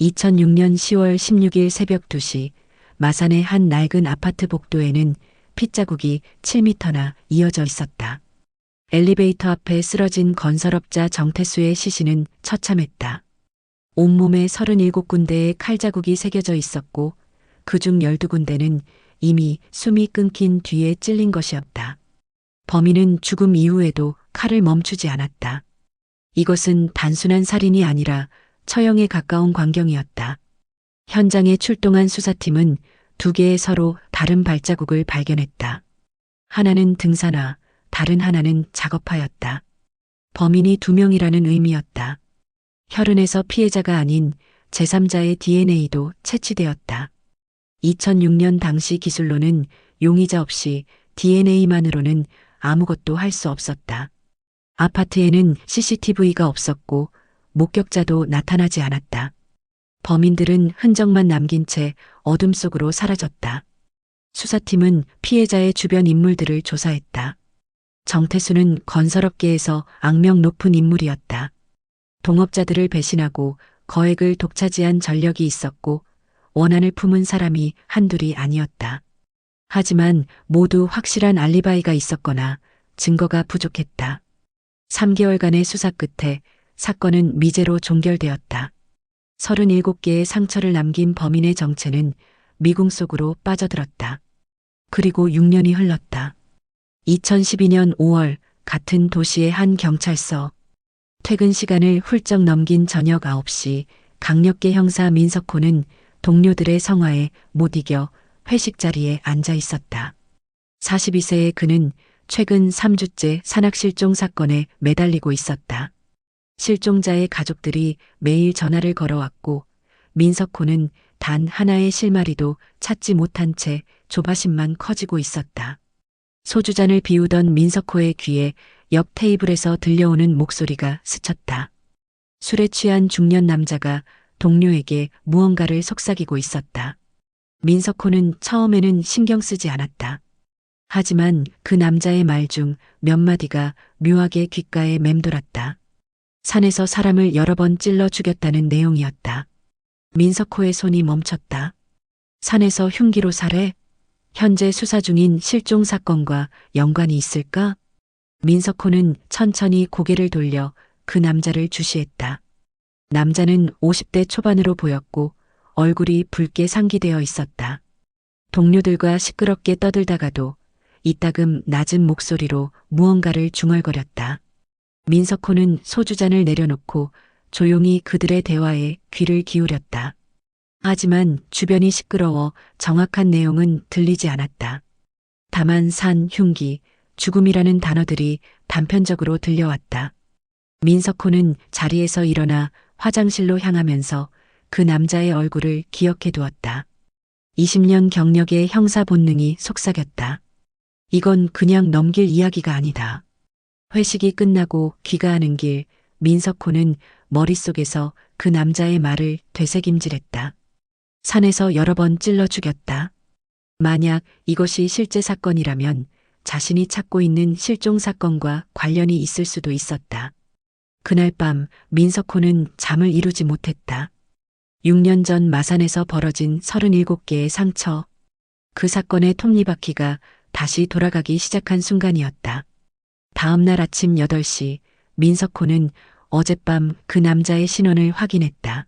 2006년 10월 16일 새벽 2시 마산의 한 낡은 아파트 복도에는 핏자국이 7m나 이어져 있었다. 엘리베이터 앞에 쓰러진 건설업자 정태수의 시신은 처참했다. 온몸에 37군데의 칼자국이 새겨져 있었고 그중 12군데는 이미 숨이 끊긴 뒤에 찔린 것이었다. 범인은 죽음 이후에도 칼을 멈추지 않았다. 이것은 단순한 살인이 아니라 처형에 가까운 광경이었다. 현장에 출동한 수사팀은 2개의 서로 다른 발자국을 발견했다. 하나는 등산화, 다른 하나는 작업하였다. 범인이 2명이라는 의미였다. 혈흔에서 피해자가 아닌 제3자의 DNA도 채취되었다. 2006년 당시 기술로는 용의자 없이 DNA만으로는 아무것도 할 수 없었다. 아파트에는 CCTV가 없었고 목격자도 나타나지 않았다. 범인들은 흔적만 남긴 채 어둠 속으로 사라졌다. 수사팀은 피해자의 주변 인물들을 조사했다. 정태수는 건설업계에서 악명 높은 인물이었다. 동업자들을 배신하고 거액을 독차지한 전력이 있었고 원한을 품은 사람이 한둘이 아니었다. 하지만 모두 확실한 알리바이가 있었거나 증거가 부족했다. 3개월간의 수사 끝에 사건은 미제로 종결되었다. 37개의 상처를 남긴 범인의 정체는 미궁 속으로 빠져들었다. 그리고 6년이 흘렀다. 2012년 5월 같은 도시의 한 경찰서. 퇴근 시간을 훌쩍 넘긴 저녁 9시 강력계 형사 민석호는 동료들의 성화에 못 이겨 회식 자리에 앉아 있었다. 42세의 그는 최근 3주째 산악실종 사건에 매달리고 있었다. 실종자의 가족들이 매일 전화를 걸어왔고 민석호는 단 하나의 실마리도 찾지 못한 채 조바심만 커지고 있었다. 소주잔을 비우던 민석호의 귀에 옆 테이블에서 들려오는 목소리가 스쳤다. 술에 취한 중년 남자가 동료에게 무언가를 속삭이고 있었다. 민석호는 처음에는 신경 쓰지 않았다. 하지만 그 남자의 말 중 몇 마디가 묘하게 귓가에 맴돌았다. 산에서 사람을 여러 번 찔러 죽였다는 내용이었다. 민석호의 손이 멈췄다. 산에서 흉기로 살해? 현재 수사 중인 실종 사건과 연관이 있을까? 민석호는 천천히 고개를 돌려 그 남자를 주시했다. 남자는 50대 초반으로 보였고 얼굴이 붉게 상기되어 있었다. 동료들과 시끄럽게 떠들다가도 이따금 낮은 목소리로 무언가를 중얼거렸다. 민석호는 소주잔을 내려놓고 조용히 그들의 대화에 귀를 기울였다. 하지만 주변이 시끄러워 정확한 내용은 들리지 않았다. 다만 산, 흉기, 죽음이라는 단어들이 단편적으로 들려왔다. 민석호는 자리에서 일어나 화장실로 향하면서 그 남자의 얼굴을 기억해 두었다. 20년 경력의 형사 본능이 속삭였다. 이건 그냥 넘길 이야기가 아니다. 회식이 끝나고 귀가하는 길, 민석호는 머릿속에서 그 남자의 말을 되새김질했다. 산에서 여러 번 찔러 죽였다. 만약 이것이 실제 사건이라면 자신이 찾고 있는 실종 사건과 관련이 있을 수도 있었다. 그날 밤 민석호는 잠을 이루지 못했다. 6년 전 마산에서 벌어진 37개의 상처. 그 사건의 톱니바퀴가 다시 돌아가기 시작한 순간이었다. 다음 날 아침 8시 민석호는 어젯밤 그 남자의 신원을 확인했다.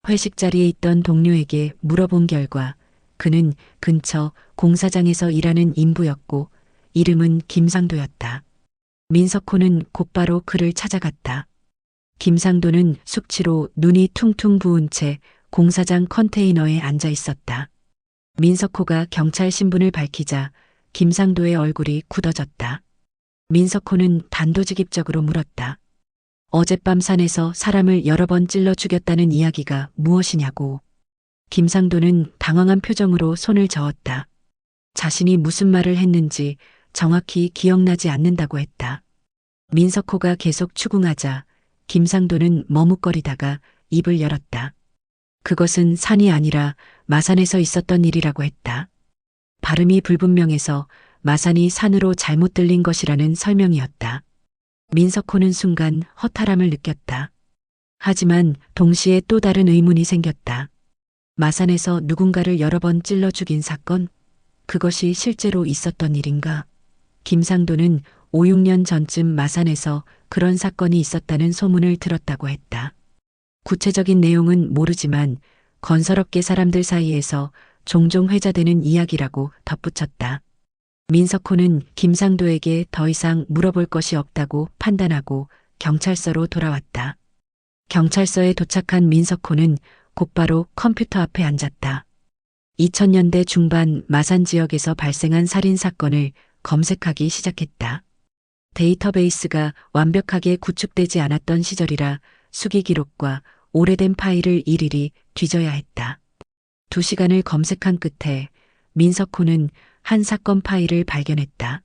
회식 자리에 있던 동료에게 물어본 결과 그는 근처 공사장에서 일하는 인부였고 이름은 김상도였다. 민석호는 곧바로 그를 찾아갔다. 김상도는 숙취로 눈이 퉁퉁 부은 채 공사장 컨테이너에 앉아 있었다. 민석호가 경찰 신분을 밝히자 김상도의 얼굴이 굳어졌다. 민석호는 단도직입적으로 물었다. 어젯밤 산에서 사람을 여러 번 찔러 죽였다는 이야기가 무엇이냐고. 김상도는 당황한 표정으로 손을 저었다. 자신이 무슨 말을 했는지 정확히 기억나지 않는다고 했다. 민석호가 계속 추궁하자 김상도는 머뭇거리다가 입을 열었다. 그것은 산이 아니라 마산에서 있었던 일이라고 했다. 발음이 불분명해서 마산이 산으로 잘못 들린 것이라는 설명이었다. 민석호는 순간 허탈함을 느꼈다. 하지만 동시에 또 다른 의문이 생겼다. 마산에서 누군가를 여러 번 찔러 죽인 사건? 그것이 실제로 있었던 일인가? 김상도는 5, 6년 전쯤 마산에서 그런 사건이 있었다는 소문을 들었다고 했다. 구체적인 내용은 모르지만 건설업계 사람들 사이에서 종종 회자되는 이야기라고 덧붙였다. 민석호는 김상도에게 더 이상 물어볼 것이 없다고 판단하고 경찰서로 돌아왔다. 경찰서에 도착한 민석호는 곧바로 컴퓨터 앞에 앉았다. 2000년대 중반 마산 지역에서 발생한 살인 사건을 검색하기 시작했다. 데이터베이스가 완벽하게 구축되지 않았던 시절이라 수기 기록과 오래된 파일을 일일이 뒤져야 했다. 2시간을 검색한 끝에 민석호는 한 사건 파일을 발견했다.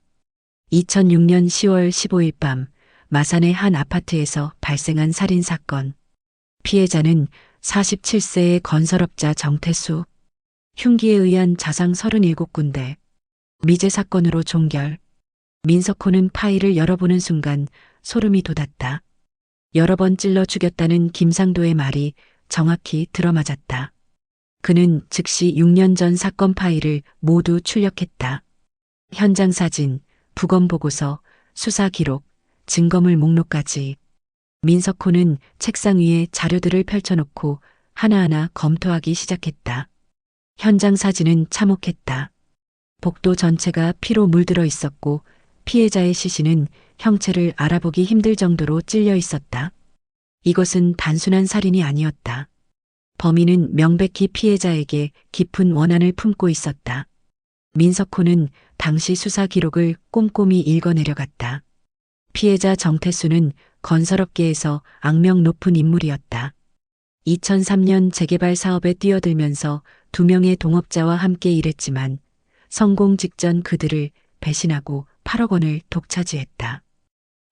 2006년 10월 15일 밤 마산의 한 아파트에서 발생한 살인 사건. 피해자는 47세의 건설업자 정태수. 흉기에 의한 자상 37군데. 미제 사건으로 종결. 민석호는 파일을 열어보는 순간 소름이 돋았다. 여러 번 찔러 죽였다는 김상도의 말이 정확히 들어맞았다. 그는 즉시 6년 전 사건 파일을 모두 출력했다. 현장 사진, 부검 보고서, 수사 기록, 증거물 목록까지. 민석호는 책상 위에 자료들을 펼쳐놓고 하나하나 검토하기 시작했다. 현장 사진은 참혹했다. 복도 전체가 피로 물들어 있었고 피해자의 시신은 형체를 알아보기 힘들 정도로 찔려 있었다. 이것은 단순한 살인이 아니었다. 범인은 명백히 피해자에게 깊은 원한을 품고 있었다. 민석호는 당시 수사 기록을 꼼꼼히 읽어내려갔다. 피해자 정태수는 건설업계에서 악명 높은 인물이었다. 2003년 재개발 사업에 뛰어들면서 2명의 동업자와 함께 일했지만 성공 직전 그들을 배신하고 8억 원을 독차지했다.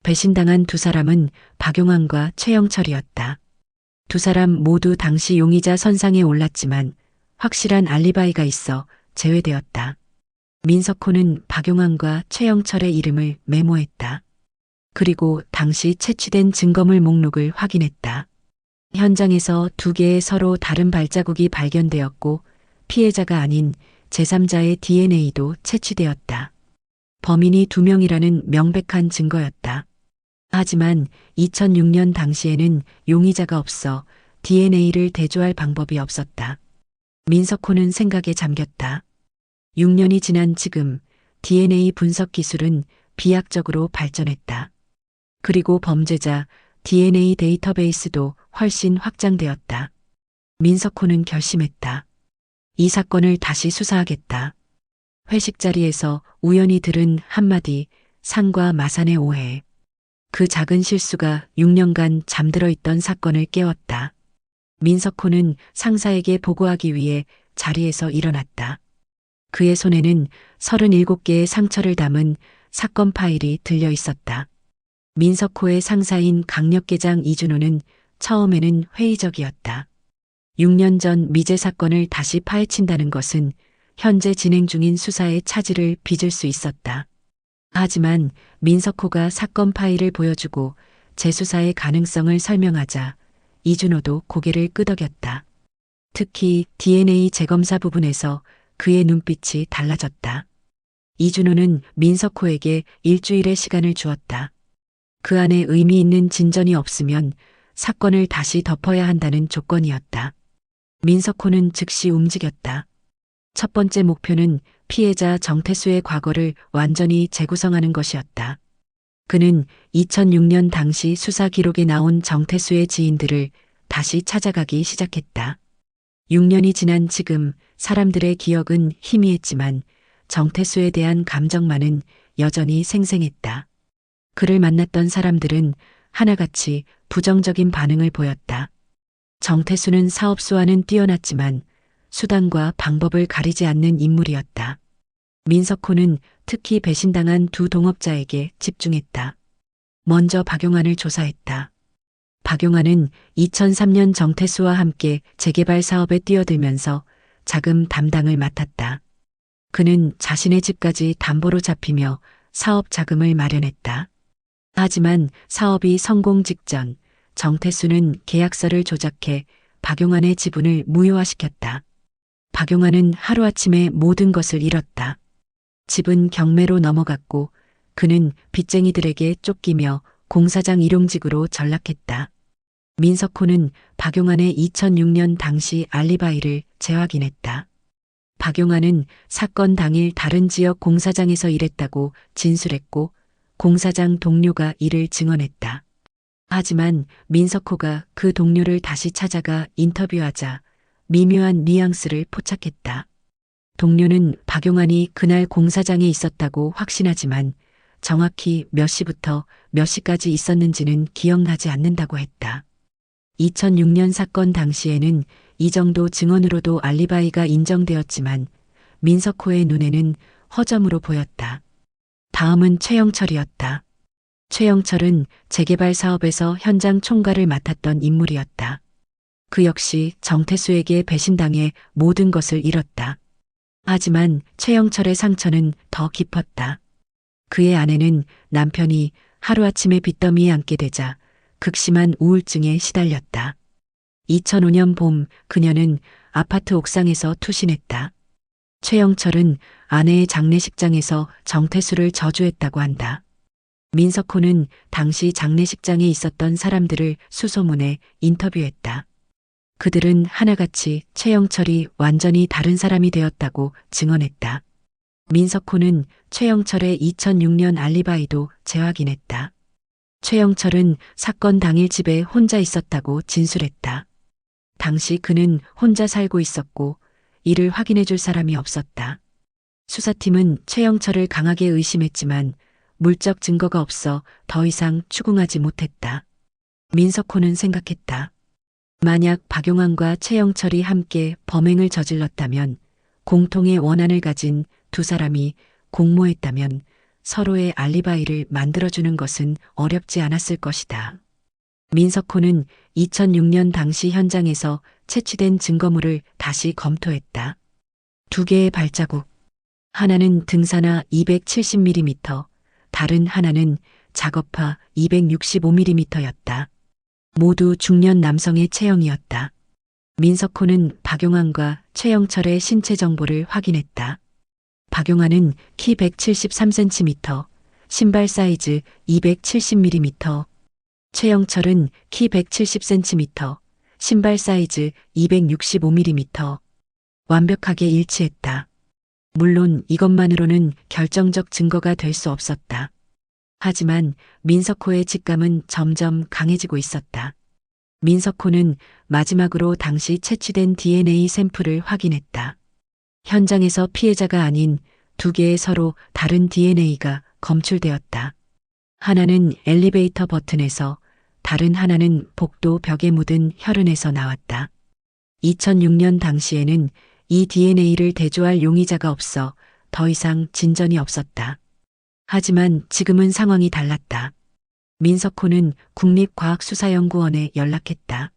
배신당한 두 사람은 박용환과 최영철이었다. 두 사람 모두 당시 용의자 선상에 올랐지만 확실한 알리바이가 있어 제외되었다. 민석호는 박용환과 최영철의 이름을 메모했다. 그리고 당시 채취된 증거물 목록을 확인했다. 현장에서 2개의 서로 다른 발자국이 발견되었고 피해자가 아닌 제3자의 DNA도 채취되었다. 범인이 2명이라는 명백한 증거였다. 하지만 2006년 당시에는 용의자가 없어 DNA를 대조할 방법이 없었다. 민석호는 생각에 잠겼다. 6년이 지난 지금 DNA 분석 기술은 비약적으로 발전했다. 그리고 범죄자 DNA 데이터베이스도 훨씬 확장되었다. 민석호는 결심했다. 이 사건을 다시 수사하겠다. 회식 자리에서 우연히 들은 한마디 산과 마산의 오해. 그 작은 실수가 6년간 잠들어 있던 사건을 깨웠다. 민석호는 상사에게 보고하기 위해 자리에서 일어났다. 그의 손에는 37개의 상처를 담은 사건 파일이 들려 있었다. 민석호의 상사인 강력계장 이준호는 처음에는 회의적이었다. 6년 전 미제 사건을 다시 파헤친다는 것은 현재 진행 중인 수사의 차질을 빚을 수 있었다. 하지만 민석호가 사건 파일을 보여주고 재수사의 가능성을 설명하자 이준호도 고개를 끄덕였다. 특히 DNA 재검사 부분에서 그의 눈빛이 달라졌다. 이준호는 민석호에게 일주일의 시간을 주었다. 그 안에 의미 있는 진전이 없으면 사건을 다시 덮어야 한다는 조건이었다. 민석호는 즉시 움직였다. 첫 번째 목표는 피해자 정태수의 과거를 완전히 재구성하는 것이었다. 그는 2006년 당시 수사 기록에 나온 정태수의 지인들을 다시 찾아가기 시작했다. 6년이 지난 지금 사람들의 기억은 희미했지만 정태수에 대한 감정만은 여전히 생생했다. 그를 만났던 사람들은 하나같이 부정적인 반응을 보였다. 정태수는 사업수와는 뛰어났지만 수단과 방법을 가리지 않는 인물이었다. 민석호는 특히 배신당한 두 동업자에게 집중했다. 먼저 박용환을 조사했다. 박용환은 2003년 정태수와 함께 재개발 사업에 뛰어들면서 자금 담당을 맡았다. 그는 자신의 집까지 담보로 잡히며 사업 자금을 마련했다. 하지만 사업이 성공 직전 정태수는 계약서를 조작해 박용환의 지분을 무효화시켰다. 박용환은 하루아침에 모든 것을 잃었다. 집은 경매로 넘어갔고 그는 빚쟁이들에게 쫓기며 공사장 일용직으로 전락했다. 민석호는 박용환의 2006년 당시 알리바이를 재확인했다. 박용환은 사건 당일 다른 지역 공사장에서 일했다고 진술했고 공사장 동료가 이를 증언했다. 하지만 민석호가 그 동료를 다시 찾아가 인터뷰하자 미묘한 뉘앙스를 포착했다. 동료는 박용환이 그날 공사장에 있었다고 확신하지만 정확히 몇 시부터 몇 시까지 있었는지는 기억나지 않는다고 했다. 2006년 사건 당시에는 이 정도 증언으로도 알리바이가 인정되었지만 민석호의 눈에는 허점으로 보였다. 다음은 최영철이었다. 최영철은 재개발 사업에서 현장 총괄을 맡았던 인물이었다. 그 역시 정태수에게 배신당해 모든 것을 잃었다. 하지만 최영철의 상처는 더 깊었다. 그의 아내는 남편이 하루아침에 빚더미에 앉게 되자 극심한 우울증에 시달렸다. 2005년 봄 그녀는 아파트 옥상에서 투신했다. 최영철은 아내의 장례식장에서 정태수를 저주했다고 한다. 민석호는 당시 장례식장에 있었던 사람들을 수소문해 인터뷰했다. 그들은 하나같이 최영철이 완전히 다른 사람이 되었다고 증언했다. 민석호는 최영철의 2006년 알리바이도 재확인했다. 최영철은 사건 당일 집에 혼자 있었다고 진술했다. 당시 그는 혼자 살고 있었고 이를 확인해 줄 사람이 없었다. 수사팀은 최영철을 강하게 의심했지만 물적 증거가 없어 더 이상 추궁하지 못했다. 민석호는 생각했다. 만약 박용환과 최영철이 함께 범행을 저질렀다면 공통의 원한을 가진 두 사람이 공모했다면 서로의 알리바이를 만들어주는 것은 어렵지 않았을 것이다. 민석호는 2006년 당시 현장에서 채취된 증거물을 다시 검토했다. 두 개의 발자국. 하나는 등산화 270mm, 다른 하나는 작업화 265mm였다. 모두 중년 남성의 체형이었다. 민석호는 박용환과 최영철의 신체 정보를 확인했다. 박용환은 키 173cm, 신발 사이즈 270mm, 최영철은 키 170cm, 신발 사이즈 265mm. 완벽하게 일치했다. 물론 이것만으로는 결정적 증거가 될 수 없었다. 하지만 민석호의 직감은 점점 강해지고 있었다. 민석호는 마지막으로 당시 채취된 DNA 샘플을 확인했다. 현장에서 피해자가 아닌 두 개의 서로 다른 DNA가 검출되었다. 하나는 엘리베이터 버튼에서, 다른 하나는 복도 벽에 묻은 혈흔에서 나왔다. 2006년 당시에는 이 DNA를 대조할 용의자가 없어 더 이상 진전이 없었다. 하지만 지금은 상황이 달랐다. 민석호는 국립과학수사연구원에 연락했다.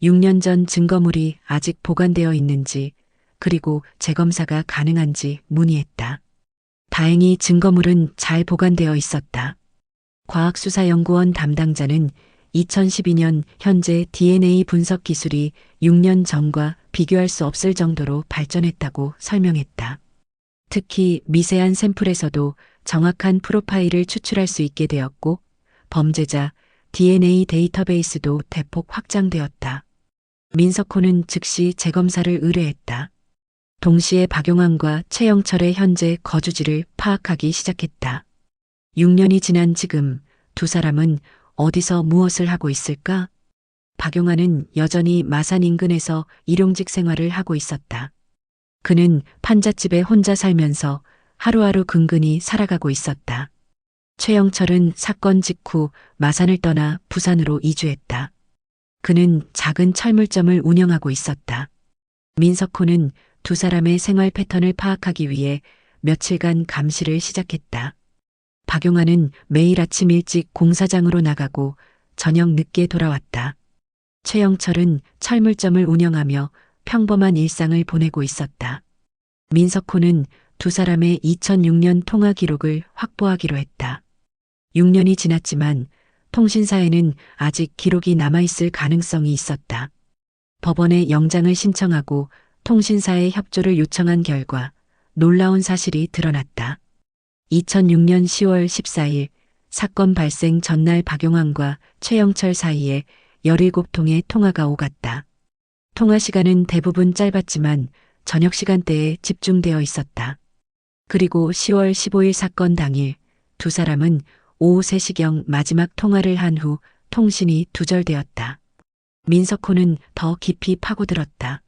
6년 전 증거물이 아직 보관되어 있는지, 그리고 재검사가 가능한지 문의했다. 다행히 증거물은 잘 보관되어 있었다. 과학수사연구원 담당자는 2012년 현재 DNA 분석 기술이 6년 전과 비교할 수 없을 정도로 발전했다고 설명했다. 특히 미세한 샘플에서도 정확한 프로파일을 추출할 수 있게 되었고, 범죄자 DNA 데이터베이스도 대폭 확장되었다. 민석호는 즉시 재검사를 의뢰했다. 동시에 박용환과 최영철의 현재 거주지를 파악하기 시작했다. 6년이 지난 지금 두 사람은 어디서 무엇을 하고 있을까? 박용환은 여전히 마산 인근에서 일용직 생활을 하고 있었다. 그는 판잣집에 혼자 살면서 하루하루 근근히 살아가고 있었다. 최영철은 사건 직후 마산을 떠나 부산으로 이주했다. 그는 작은 철물점을 운영하고 있었다. 민석호는 두 사람의 생활 패턴을 파악하기 위해 며칠간 감시를 시작했다. 박용환은 매일 아침 일찍 공사장으로 나가고 저녁 늦게 돌아왔다. 최영철은 철물점을 운영하며 평범한 일상을 보내고 있었다. 민석호는 두 사람의 2006년 통화 기록을 확보하기로 했다. 6년이 지났지만 통신사에는 아직 기록이 남아있을 가능성이 있었다. 법원에 영장을 신청하고 통신사의 협조를 요청한 결과 놀라운 사실이 드러났다. 2006년 10월 14일 사건 발생 전날 박용환과 최영철 사이에 17통의 통화가 오갔다. 통화 시간은 대부분 짧았지만 저녁 시간대에 집중되어 있었다. 그리고 10월 15일 사건 당일 두 사람은 오후 3시경 마지막 통화를 한 후 통신이 두절되었다. 민석호는 더 깊이 파고들었다.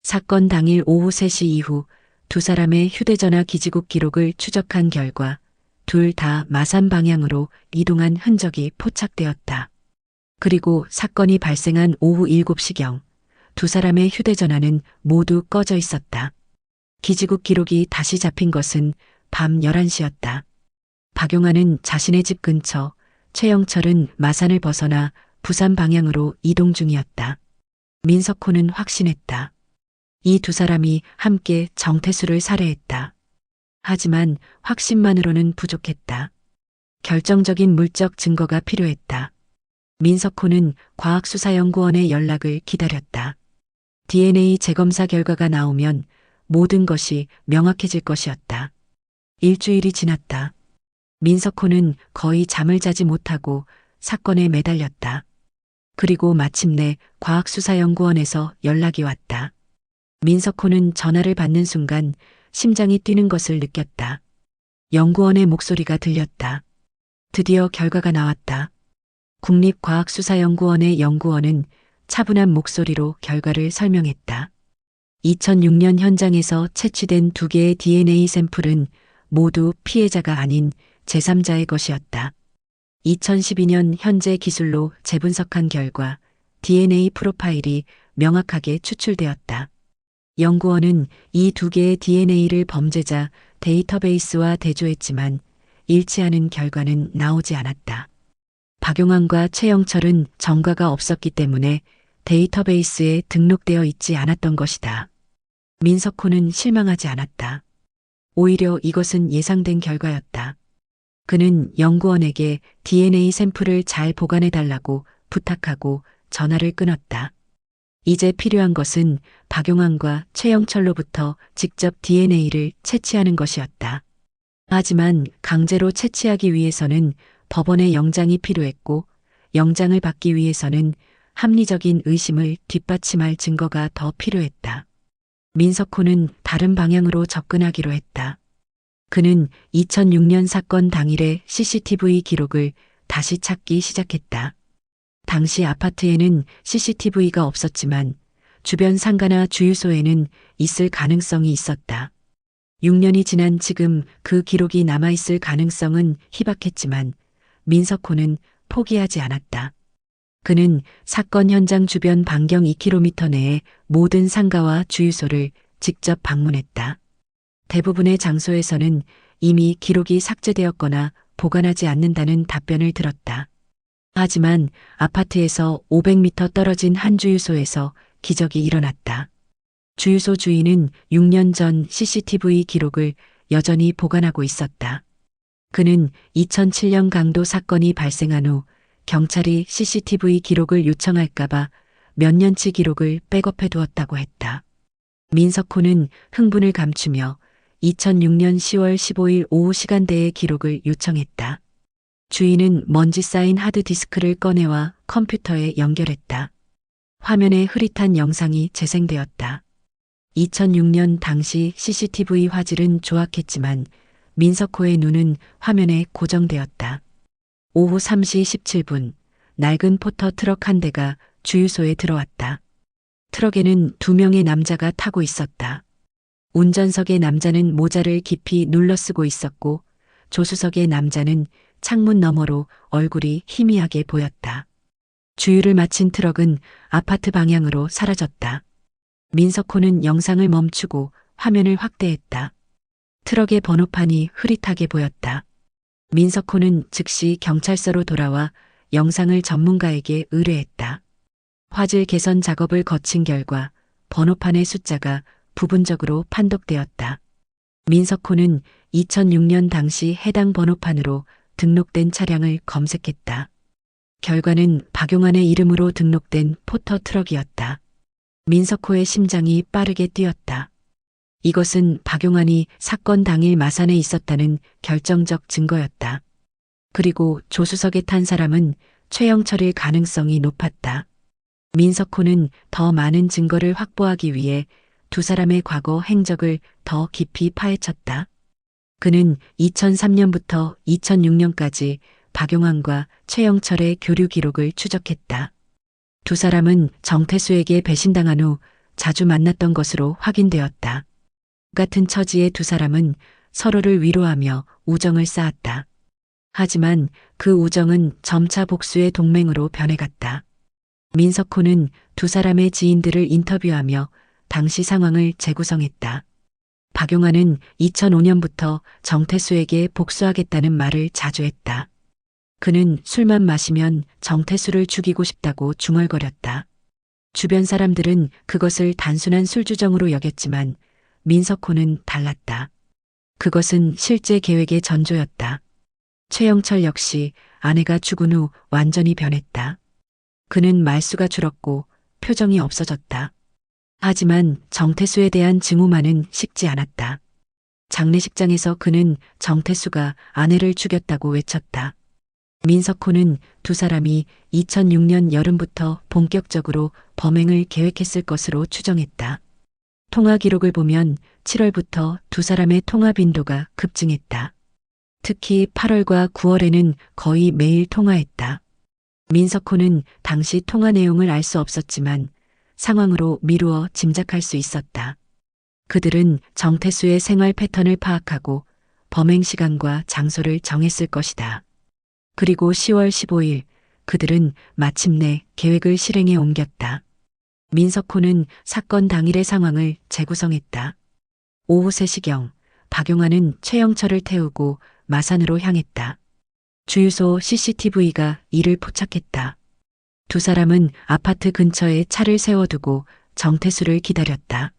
사건 당일 오후 3시 이후 두 사람의 휴대전화 기지국 기록을 추적한 결과 둘 다 마산 방향으로 이동한 흔적이 포착되었다. 그리고 사건이 발생한 오후 7시경 두 사람의 휴대전화는 모두 꺼져 있었다. 기지국 기록이 다시 잡힌 것은 밤 11시였다. 박용환은 자신의 집 근처, 최영철은 마산을 벗어나 부산 방향으로 이동 중이었다. 민석호는 확신했다. 이 두 사람이 함께 정태수를 살해했다. 하지만 확신만으로는 부족했다. 결정적인 물적 증거가 필요했다. 민석호는 과학수사연구원의 연락을 기다렸다. DNA 재검사 결과가 나오면 모든 것이 명확해질 것이었다. 일주일이 지났다. 민석호는 거의 잠을 자지 못하고 사건에 매달렸다. 그리고 마침내 과학수사연구원에서 연락이 왔다. 민석호는 전화를 받는 순간 심장이 뛰는 것을 느꼈다. 연구원의 목소리가 들렸다. 드디어 결과가 나왔다. 국립과학수사연구원의 연구원은 차분한 목소리로 결과를 설명했다. 2006년 현장에서 채취된 2개의 DNA 샘플은 모두 피해자가 아닌 제3자의 것이었다. 2012년 현재 기술로 재분석한 결과 DNA 프로파일이 명확하게 추출되었다. 연구원은 이 2개의 DNA를 범죄자 데이터베이스와 대조했지만 일치하는 결과는 나오지 않았다. 박용환과 최영철은 전과가 없었기 때문에 데이터베이스에 등록되어 있지 않았던 것이다. 민석호는 실망하지 않았다. 오히려 이것은 예상된 결과였다. 그는 연구원에게 DNA 샘플을 잘 보관해달라고 부탁하고 전화를 끊었다. 이제 필요한 것은 박용환과 최영철로부터 직접 DNA를 채취하는 것이었다. 하지만 강제로 채취하기 위해서는 법원의 영장이 필요했고 영장을 받기 위해서는 합리적인 의심을 뒷받침할 증거가 더 필요했다. 민석호는 다른 방향으로 접근하기로 했다. 그는 2006년 사건 당일의 CCTV 기록을 다시 찾기 시작했다. 당시 아파트에는 CCTV가 없었지만 주변 상가나 주유소에는 있을 가능성이 있었다. 6년이 지난 지금 그 기록이 남아있을 가능성은 희박했지만 민석호는 포기하지 않았다. 그는 사건 현장 주변 반경 2km 내의 모든 상가와 주유소를 직접 방문했다. 대부분의 장소에서는 이미 기록이 삭제되었거나 보관하지 않는다는 답변을 들었다. 하지만 아파트에서 500m 떨어진 한 주유소에서 기적이 일어났다. 주유소 주인은 6년 전 CCTV 기록을 여전히 보관하고 있었다. 그는 2007년 강도 사건이 발생한 후 경찰이 CCTV 기록을 요청할까봐 몇 년치 기록을 백업해 두었다고 했다. 민석호는 흥분을 감추며 2006년 10월 15일 오후 시간대의 기록을 요청했다. 주인은 먼지 쌓인 하드디스크를 꺼내와 컴퓨터에 연결했다. 화면에 흐릿한 영상이 재생되었다. 2006년 당시 CCTV 화질은 조악했지만 민석호의 눈은 화면에 고정되었다. 오후 3시 17분, 낡은 포터 트럭 한 대가 주유소에 들어왔다. 트럭에는 2명의 남자가 타고 있었다. 운전석의 남자는 모자를 깊이 눌러쓰고 있었고 조수석의 남자는 창문 너머로 얼굴이 희미하게 보였다. 주유를 마친 트럭은 아파트 방향으로 사라졌다. 민석호는 영상을 멈추고 화면을 확대했다. 트럭의 번호판이 흐릿하게 보였다. 민석호는 즉시 경찰서로 돌아와 영상을 전문가에게 의뢰했다. 화질 개선 작업을 거친 결과 번호판의 숫자가 부분적으로 판독되었다. 민석호는 2006년 당시 해당 번호판으로 등록된 차량을 검색했다. 결과는 박용환의 이름으로 등록된 포터 트럭이었다. 민석호의 심장이 빠르게 뛰었다. 이것은 박용환이 사건 당일 마산에 있었다는 결정적 증거였다. 그리고 조수석에 탄 사람은 최영철일 가능성이 높았다. 민석호는 더 많은 증거를 확보하기 위해 두 사람의 과거 행적을 더 깊이 파헤쳤다. 그는 2003년부터 2006년까지 박용환과 최영철의 교류 기록을 추적했다. 두 사람은 정태수에게 배신당한 후 자주 만났던 것으로 확인되었다. 같은 처지의 두 사람은 서로를 위로하며 우정을 쌓았다. 하지만 그 우정은 점차 복수의 동맹으로 변해갔다. 민석호는 두 사람의 지인들을 인터뷰하며 당시 상황을 재구성했다. 박용환은 2005년부터 정태수에게 복수하겠다는 말을 자주 했다. 그는 술만 마시면 정태수를 죽이고 싶다고 중얼거렸다. 주변 사람들은 그것을 단순한 술주정으로 여겼지만 민석호는 달랐다. 그것은 실제 계획의 전조였다. 최영철 역시 아내가 죽은 후 완전히 변했다. 그는 말수가 줄었고 표정이 없어졌다. 하지만 정태수에 대한 증오만은 식지 않았다. 장례식장에서 그는 정태수가 아내를 죽였다고 외쳤다. 민석호는 두 사람이 2006년 여름부터 본격적으로 범행을 계획했을 것으로 추정했다. 통화 기록을 보면 7월부터 두 사람의 통화 빈도가 급증했다. 특히 8월과 9월에는 거의 매일 통화했다. 민석호는 당시 통화 내용을 알 수 없었지만 상황으로 미루어 짐작할 수 있었다. 그들은 정태수의 생활 패턴을 파악하고 범행 시간과 장소를 정했을 것이다. 그리고 10월 15일 그들은 마침내 계획을 실행에 옮겼다. 민석호는 사건 당일의 상황을 재구성했다. 오후 3시경 박용환은 최영철을 태우고 마산으로 향했다. 주유소 CCTV가 이를 포착했다. 두 사람은 아파트 근처에 차를 세워두고 정태수를 기다렸다.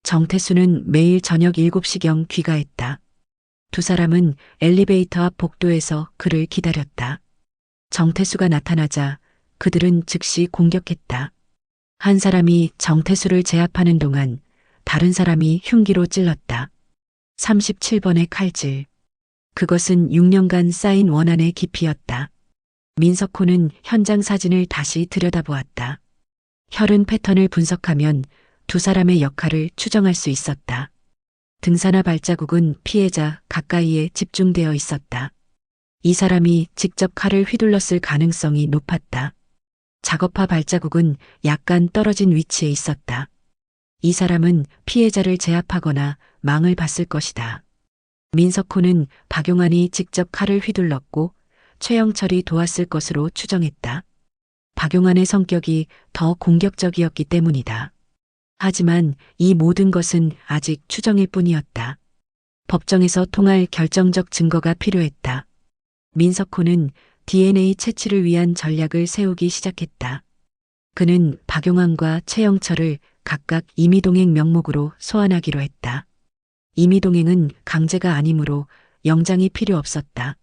정태수는 매일 저녁 7시경 귀가했다. 두 사람은 엘리베이터 앞 복도에서 그를 기다렸다. 정태수가 나타나자 그들은 즉시 공격했다. 한 사람이 정태수를 제압하는 동안 다른 사람이 흉기로 찔렀다. 37번의 칼질. 그것은 6년간 쌓인 원한의 깊이였다. 민석호는 현장 사진을 다시 들여다보았다. 혈흔 패턴을 분석하면 두 사람의 역할을 추정할 수 있었다. 등산화 발자국은 피해자 가까이에 집중되어 있었다. 이 사람이 직접 칼을 휘둘렀을 가능성이 높았다. 작업화 발자국은 약간 떨어진 위치에 있었다. 이 사람은 피해자를 제압하거나 망을 봤을 것이다. 민석호는 박용환이 직접 칼을 휘둘렀고 최영철이 도왔을 것으로 추정했다. 박용환의 성격이 더 공격적이었기 때문이다. 하지만 이 모든 것은 아직 추정일 뿐이었다. 법정에서 통할 결정적 증거가 필요했다. 민석호는 DNA 채취를 위한 전략을 세우기 시작했다. 그는 박용환과 최영철을 각각 임의동행 명목으로 소환하기로 했다. 임의동행은 강제가 아니므로 영장이 필요 없었다.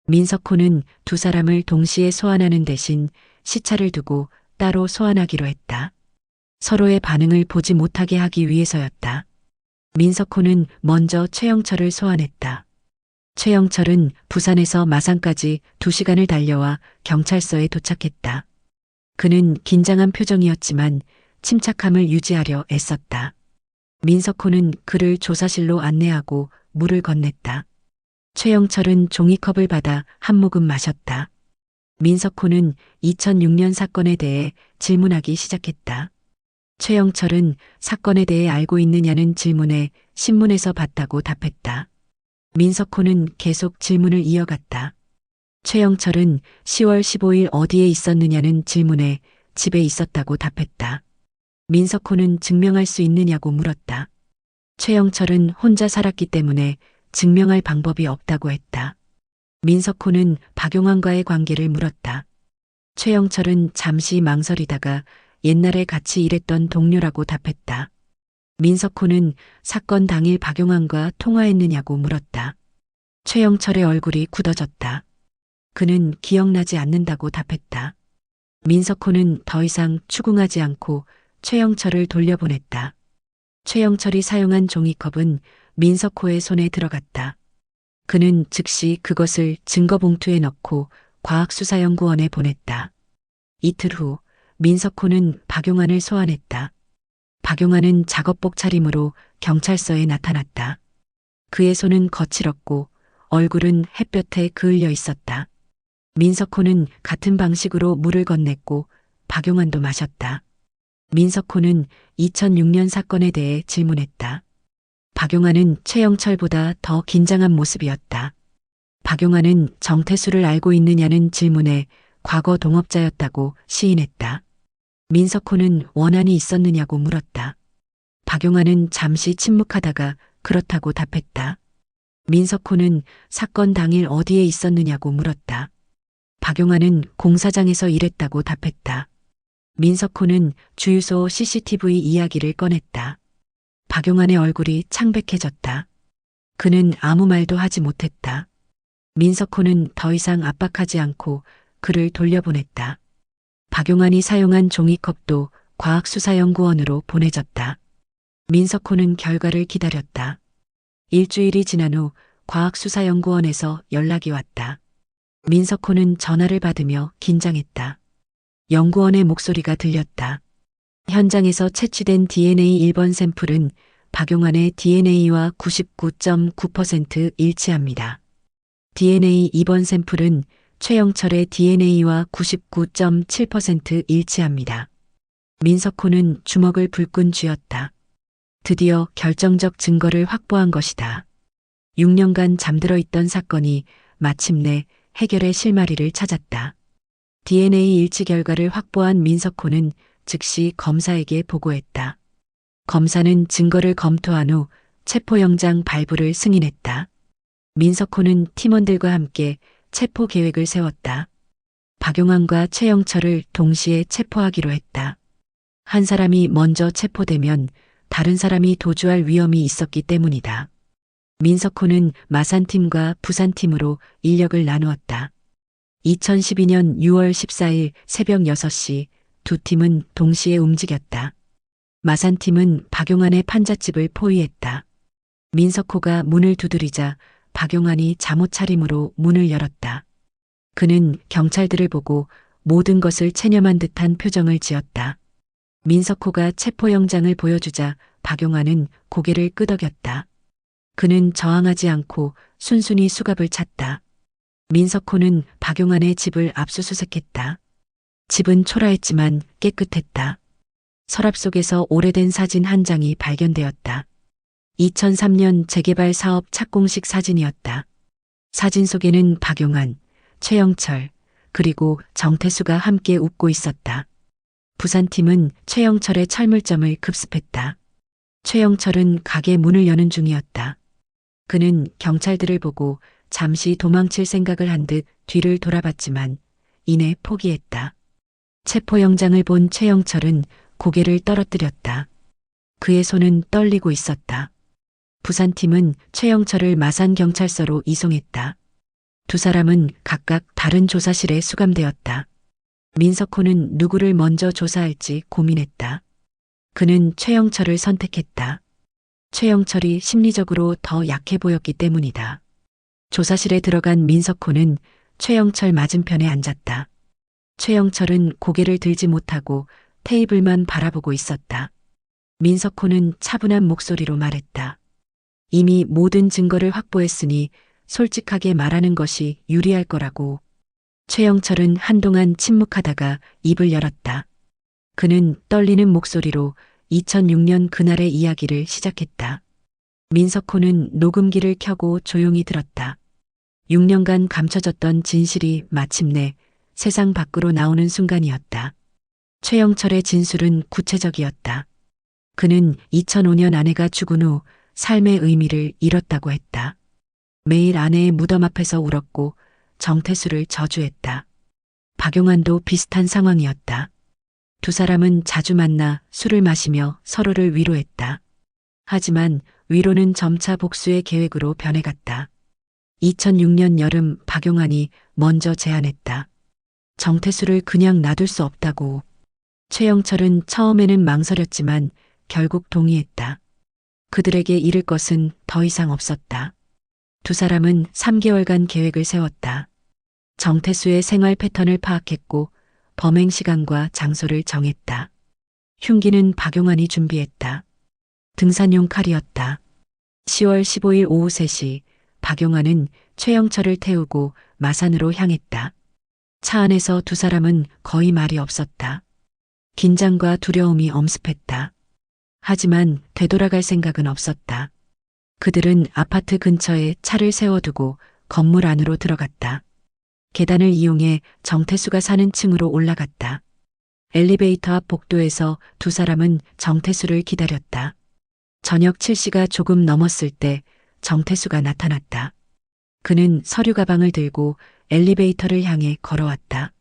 민석호는 두 사람을 동시에 소환하는 대신 시차를 두고 따로 소환하기로 했다. 서로의 반응을 보지 못하게 하기 위해서였다. 민석호는 먼저 최영철을 소환했다. 최영철은 부산에서 마산까지 2시간을 달려와 경찰서에 도착했다. 그는 긴장한 표정이었지만 침착함을 유지하려 애썼다. 민석호는 그를 조사실로 안내하고 물을 건넸다. 최영철은 종이컵을 받아 한 모금 마셨다. 민석호는 2006년 사건에 대해 질문하기 시작했다. 최영철은 사건에 대해 알고 있느냐는 질문에 신문에서 봤다고 답했다. 민석호는 계속 질문을 이어갔다. 최영철은 10월 15일 어디에 있었느냐는 질문에 집에 있었다고 답했다. 민석호는 증명할 수 있느냐고 물었다. 최영철은 혼자 살았기 때문에 증명할 방법이 없다고 했다. 민석호는 박용환과의 관계를 물었다. 최영철은 잠시 망설이다가 옛날에 같이 일했던 동료라고 답했다. 민석호는 사건 당일 박용환과 통화했느냐고 물었다. 최영철의 얼굴이 굳어졌다. 그는 기억나지 않는다고 답했다. 민석호는 더 이상 추궁하지 않고 최영철을 돌려보냈다. 최영철이 사용한 종이컵은 민석호의 손에 들어갔다. 그는 즉시 그것을 증거봉투에 넣고 과학수사연구원에 보냈다. 이틀 후 민석호는 박용환을 소환했다. 박용환은 작업복 차림으로 경찰서에 나타났다. 그의 손은 거칠었고 얼굴은 햇볕에 그을려 있었다. 민석호는 같은 방식으로 물을 건넸고 박용환도 마셨다. 민석호는 2006년 사건에 대해 질문했다. 박용환은 최영철보다 더 긴장한 모습이었다. 박용환은 정태수를 알고 있느냐는 질문에 과거 동업자였다고 시인했다. 민석호는 원한이 있었느냐고 물었다. 박용환은 잠시 침묵하다가 그렇다고 답했다. 민석호는 사건 당일 어디에 있었느냐고 물었다. 박용환은 공사장에서 일했다고 답했다. 민석호는 주유소 CCTV 이야기를 꺼냈다. 박용환의 얼굴이 창백해졌다. 그는 아무 말도 하지 못했다. 민석호는 더 이상 압박하지 않고 그를 돌려보냈다. 박용환이 사용한 종이컵도 과학수사연구원으로 보내졌다. 민석호는 결과를 기다렸다. 일주일이 지난 후 과학수사연구원에서 연락이 왔다. 민석호는 전화를 받으며 긴장했다. 연구원의 목소리가 들렸다. 현장에서 채취된 DNA 1번 샘플은 박용환의 DNA와 99.9% 일치합니다. DNA 2번 샘플은 최영철의 DNA와 99.7% 일치합니다. 민석호는 주먹을 불끈 쥐었다. 드디어 결정적 증거를 확보한 것이다. 6년간 잠들어 있던 사건이 마침내 해결의 실마리를 찾았다. DNA 일치 결과를 확보한 민석호는 즉시 검사에게 보고했다. 검사는 증거를 검토한 후 체포영장 발부를 승인했다. 민석호는 팀원들과 함께 체포 계획을 세웠다. 박용환과 최영철을 동시에 체포하기로 했다. 한 사람이 먼저 체포되면 다른 사람이 도주할 위험이 있었기 때문이다. 민석호는 마산팀과 부산팀으로 인력을 나누었다. 2012년 6월 14일 새벽 6시 두 팀은 동시에 움직였다. 마산팀은 박용환의 판잣집을 포위했다. 민석호가 문을 두드리자 박용환이 잠옷 차림으로 문을 열었다. 그는 경찰들을 보고 모든 것을 체념한 듯한 표정을 지었다. 민석호가 체포영장을 보여주자 박용환은 고개를 끄덕였다. 그는 저항하지 않고 순순히 수갑을 찼다. 민석호는 박용환의 집을 압수수색했다. 집은 초라했지만 깨끗했다. 서랍 속에서 오래된 사진 한 장이 발견되었다. 2003년 재개발 사업 착공식 사진이었다. 사진 속에는 박용환, 최영철, 그리고 정태수가 함께 웃고 있었다. 부산팀은 최영철의 철물점을 급습했다. 최영철은 가게 문을 여는 중이었다. 그는 경찰들을 보고 잠시 도망칠 생각을 한 듯 뒤를 돌아봤지만 이내 포기했다. 체포영장을 본 최영철은 고개를 떨어뜨렸다. 그의 손은 떨리고 있었다. 부산팀은 최영철을 마산경찰서로 이송했다. 두 사람은 각각 다른 조사실에 수감되었다. 민석호는 누구를 먼저 조사할지 고민했다. 그는 최영철을 선택했다. 최영철이 심리적으로 더 약해 보였기 때문이다. 조사실에 들어간 민석호는 최영철 맞은편에 앉았다. 최영철은 고개를 들지 못하고 테이블만 바라보고 있었다. 민석호는 차분한 목소리로 말했다. 이미 모든 증거를 확보했으니 솔직하게 말하는 것이 유리할 거라고. 최영철은 한동안 침묵하다가 입을 열었다. 그는 떨리는 목소리로 2006년 그날의 이야기를 시작했다. 민석호는 녹음기를 켜고 조용히 들었다. 6년간 감춰졌던 진실이 마침내 세상 밖으로 나오는 순간이었다. 최영철의 진술은 구체적이었다. 그는 2005년 아내가 죽은 후 삶의 의미를 잃었다고 했다. 매일 아내의 무덤 앞에서 울었고 정태수를 저주했다. 박용환도 비슷한 상황이었다. 두 사람은 자주 만나 술을 마시며 서로를 위로했다. 하지만 위로는 점차 복수의 계획으로 변해갔다. 2006년 여름 박용환이 먼저 제안했다. 정태수를 그냥 놔둘 수 없다고. 최영철은 처음에는 망설였지만 결국 동의했다. 그들에게 잃을 것은 더 이상 없었다. 두 사람은 3개월간 계획을 세웠다. 정태수의 생활 패턴을 파악했고 범행 시간과 장소를 정했다. 흉기는 박용환이 준비했다. 등산용 칼이었다. 10월 15일 오후 3시 박용환은 최영철을 태우고 마산으로 향했다. 차 안에서 두 사람은 거의 말이 없었다. 긴장과 두려움이 엄습했다. 하지만 되돌아갈 생각은 없었다. 그들은 아파트 근처에 차를 세워두고 건물 안으로 들어갔다. 계단을 이용해 정태수가 사는 층으로 올라갔다. 엘리베이터 앞 복도에서 두 사람은 정태수를 기다렸다. 저녁 7시가 조금 넘었을 때 정태수가 나타났다. 그는 서류 가방을 들고 엘리베이터를 향해 걸어왔다.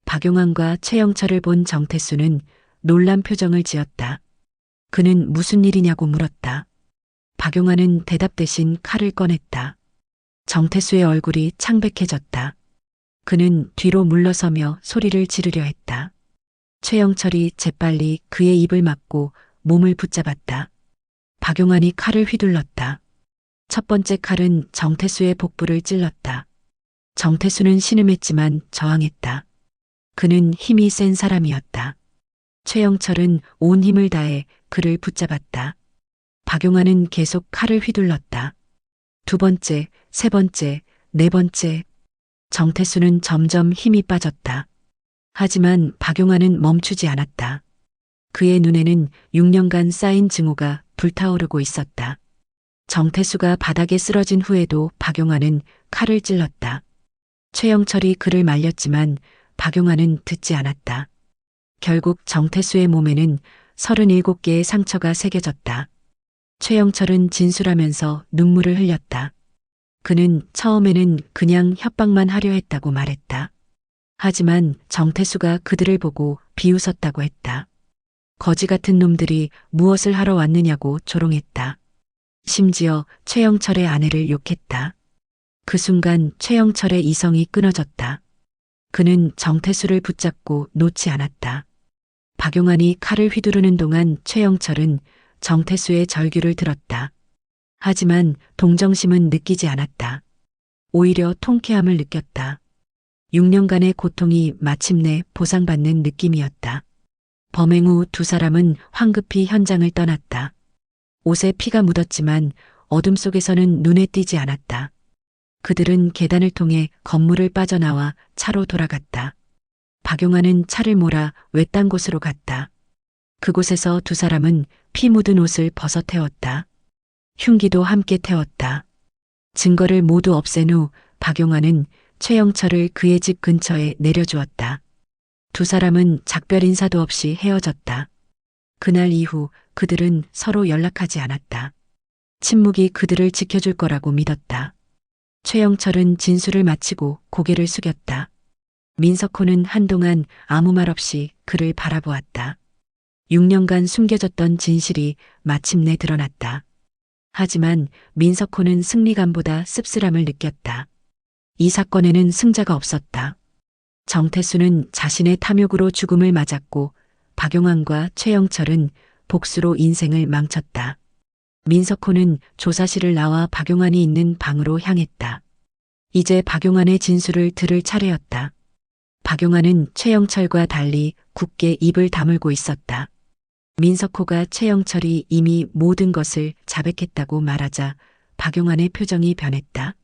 박용환과 최영철을 본 정태수는 놀란 표정을 지었다. 그는 무슨 일이냐고 물었다. 박용환은 대답 대신 칼을 꺼냈다. 정태수의 얼굴이 창백해졌다. 그는 뒤로 물러서며 소리를 지르려 했다. 최영철이 재빨리 그의 입을 막고 몸을 붙잡았다. 박용환이 칼을 휘둘렀다. 첫 번째 칼은 정태수의 복부를 찔렀다. 정태수는 신음했지만 저항했다. 그는 힘이 센 사람이었다. 최영철은 온 힘을 다해 그를 붙잡았다. 박용환은 계속 칼을 휘둘렀다. 두 번째, 세 번째, 네 번째. 정태수는 점점 힘이 빠졌다. 하지만 박용환은 멈추지 않았다. 그의 눈에는 6년간 쌓인 증오가 불타오르고 있었다. 정태수가 바닥에 쓰러진 후에도 박용환은 칼을 찔렀다. 최영철이 그를 말렸지만 박용환은 듣지 않았다. 결국 정태수의 몸에는 37개의 상처가 새겨졌다. 최영철은 진술하면서 눈물을 흘렸다. 그는 처음에는 그냥 협박만 하려 했다고 말했다. 하지만 정태수가 그들을 보고 비웃었다고 했다. 거지 같은 놈들이 무엇을 하러 왔느냐고 조롱했다. 심지어 최영철의 아내를 욕했다. 그 순간 최영철의 이성이 끊어졌다. 그는 정태수를 붙잡고 놓지 않았다. 박용환이 칼을 휘두르는 동안 최영철은 정태수의 절규를 들었다. 하지만 동정심은 느끼지 않았다. 오히려 통쾌함을 느꼈다. 6년간의 고통이 마침내 보상받는 느낌이었다. 범행 후 두 사람은 황급히 현장을 떠났다. 옷에 피가 묻었지만 어둠 속에서는 눈에 띄지 않았다. 그들은 계단을 통해 건물을 빠져나와 차로 돌아갔다. 박용환은 차를 몰아 외딴 곳으로 갔다. 그곳에서 두 사람은 피 묻은 옷을 벗어 태웠다. 흉기도 함께 태웠다. 증거를 모두 없앤 후 박용환은 최영철을 그의 집 근처에 내려주었다. 두 사람은 작별 인사도 없이 헤어졌다. 그날 이후 그들은 서로 연락하지 않았다. 침묵이 그들을 지켜줄 거라고 믿었다. 최영철은 진술을 마치고 고개를 숙였다. 민석호는 한동안 아무 말 없이 그를 바라보았다. 6년간 숨겨졌던 진실이 마침내 드러났다. 하지만 민석호는 승리감보다 씁쓸함을 느꼈다. 이 사건에는 승자가 없었다. 정태수는 자신의 탐욕으로 죽음을 맞았고 박용환과 최영철은 복수로 인생을 망쳤다. 민석호는 조사실을 나와 박용환이 있는 방으로 향했다. 이제 박용환의 진술을 들을 차례였다. 박용환은 최영철과 달리 굳게 입을 다물고 있었다. 민석호가 최영철이 이미 모든 것을 자백했다고 말하자 박용환의 표정이 변했다.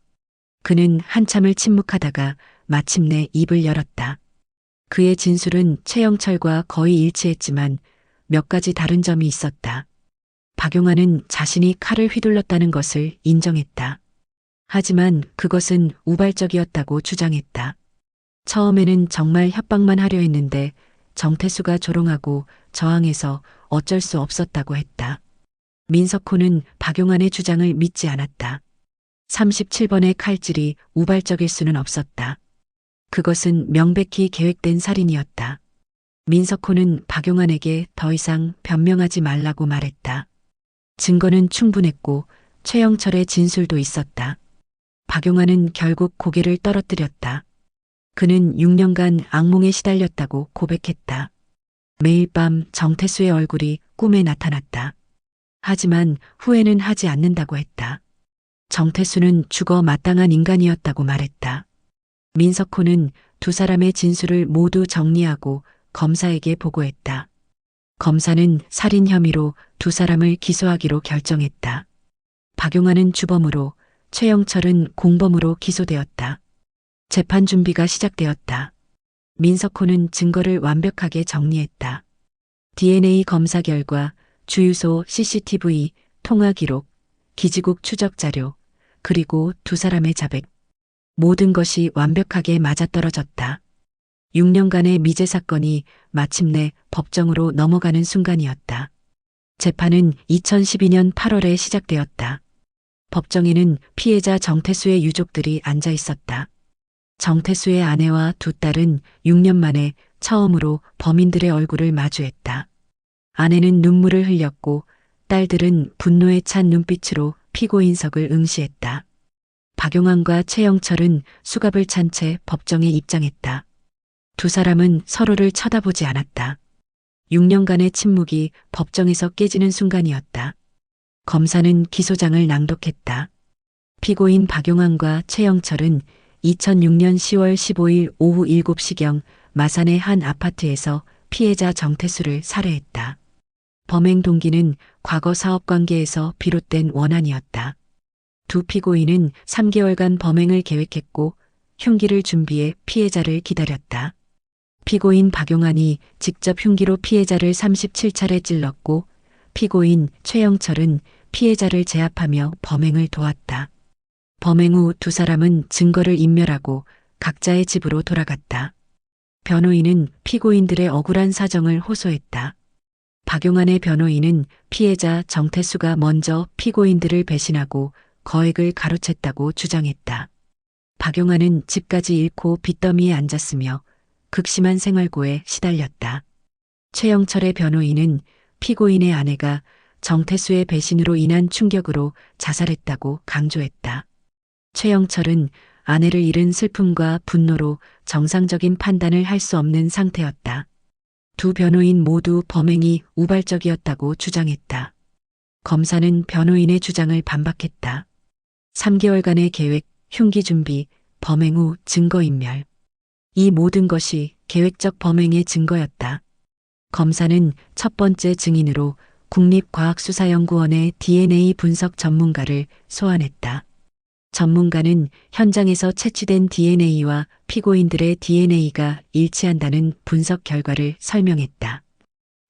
그는 한참을 침묵하다가 마침내 입을 열었다. 그의 진술은 최영철과 거의 일치했지만 몇 가지 다른 점이 있었다. 박용환은 자신이 칼을 휘둘렀다는 것을 인정했다. 하지만 그것은 우발적이었다고 주장했다. 처음에는 정말 협박만 하려 했는데 정태수가 조롱하고 저항해서 어쩔 수 없었다고 했다. 민석호는 박용환의 주장을 믿지 않았다. 37번의 칼질이 우발적일 수는 없었다. 그것은 명백히 계획된 살인이었다. 민석호는 박용환에게 더 이상 변명하지 말라고 말했다. 증거는 충분했고 최영철의 진술도 있었다. 박용환은 결국 고개를 떨어뜨렸다. 그는 6년간 악몽에 시달렸다고 고백했다. 매일 밤 정태수의 얼굴이 꿈에 나타났다. 하지만 후회는 하지 않는다고 했다. 정태수는 죽어 마땅한 인간이었다고 말했다. 민석호는 두 사람의 진술을 모두 정리하고 검사에게 보고했다. 검사는 살인 혐의로 두 사람을 기소하기로 결정했다. 박용환은 주범으로, 최영철은 공범으로 기소되었다. 재판 준비가 시작되었다. 민석호는 증거를 완벽하게 정리했다. DNA 검사 결과, 주유소 CCTV, 통화 기록, 기지국 추적 자료, 그리고 두 사람의 자백. 모든 것이 완벽하게 맞아떨어졌다. 6년간의 미제 사건이 마침내 법정으로 넘어가는 순간이었다. 재판은 2012년 8월에 시작되었다. 법정에는 피해자 정태수의 유족들이 앉아 있었다. 정태수의 아내와 두 딸은 6년 만에 처음으로 범인들의 얼굴을 마주했다. 아내는 눈물을 흘렸고 딸들은 분노에 찬 눈빛으로 피고인석을 응시했다. 박용환과 최영철은 수갑을 찬 채 법정에 입장했다. 두 사람은 서로를 쳐다보지 않았다. 6년간의 침묵이 법정에서 깨지는 순간이었다. 검사는 기소장을 낭독했다. 피고인 박용환과 최영철은 2006년 10월 15일 오후 7시경 마산의 한 아파트에서 피해자 정태수를 살해했다. 범행 동기는 과거 사업관계에서 비롯된 원한이었다. 두 피고인은 3개월간 범행을 계획했고 흉기를 준비해 피해자를 기다렸다. 피고인 박용환이 직접 흉기로 피해자를 37차례 찔렀고 피고인 최영철은 피해자를 제압하며 범행을 도왔다. 범행 후 두 사람은 증거를 인멸하고 각자의 집으로 돌아갔다. 변호인은 피고인들의 억울한 사정을 호소했다. 박용환의 변호인은 피해자 정태수가 먼저 피고인들을 배신하고 거액을 가로챘다고 주장했다. 박용환은 집까지 잃고 빚더미에 앉았으며 극심한 생활고에 시달렸다. 최영철의 변호인은 피고인의 아내가 정태수의 배신으로 인한 충격으로 자살했다고 강조했다. 최영철은 아내를 잃은 슬픔과 분노로 정상적인 판단을 할 수 없는 상태였다. 두 변호인 모두 범행이 우발적이었다고 주장했다. 검사는 변호인의 주장을 반박했다. 3개월간의 계획, 흉기 준비, 범행 후 증거인멸. 이 모든 것이 계획적 범행의 증거였다. 검사는 첫 번째 증인으로 국립과학수사연구원의 DNA 분석 전문가를 소환했다. 전문가는 현장에서 채취된 DNA와 피고인들의 DNA가 일치한다는 분석 결과를 설명했다.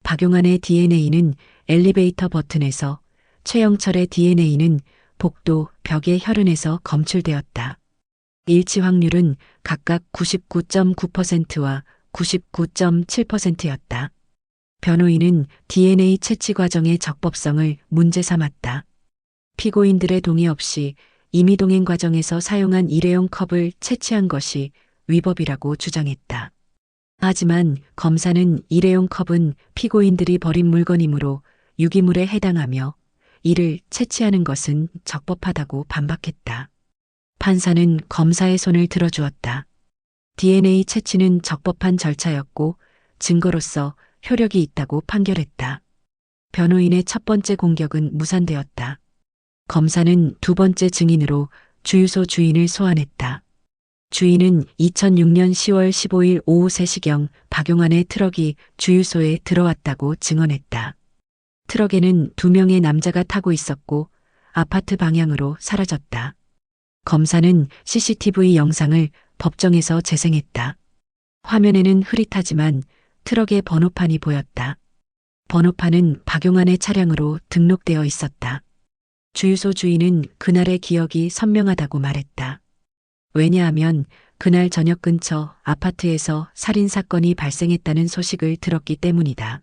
박용환의 DNA는 엘리베이터 버튼에서, 최영철의 DNA는 복도, 벽의 혈흔에서 검출되었다. 일치 확률은 각각 99.9%와 99.7%였다. 변호인은 DNA 채취 과정의 적법성을 문제 삼았다. 피고인들의 동의 없이 임의동행 과정에서 사용한 일회용 컵을 채취한 것이 위법이라고 주장했다. 하지만 검사는 일회용 컵은 피고인들이 버린 물건이므로 유기물에 해당하며 이를 채취하는 것은 적법하다고 반박했다. 판사는 검사의 손을 들어주었다. DNA 채취는 적법한 절차였고 증거로서 효력이 있다고 판결했다. 변호인의 첫 번째 공격은 무산되었다. 검사는 두 번째 증인으로 주유소 주인을 소환했다. 주인은 2006년 10월 15일 오후 3시경 박용환의 트럭이 주유소에 들어왔다고 증언했다. 트럭에는 2명의 남자가 타고 있었고 아파트 방향으로 사라졌다. 검사는 CCTV 영상을 법정에서 재생했다. 화면에는 흐릿하지만 트럭의 번호판이 보였다. 번호판은 박용환의 차량으로 등록되어 있었다. 주유소 주인은 그날의 기억이 선명하다고 말했다. 왜냐하면 그날 저녁 근처 아파트에서 살인사건이 발생했다는 소식을 들었기 때문이다.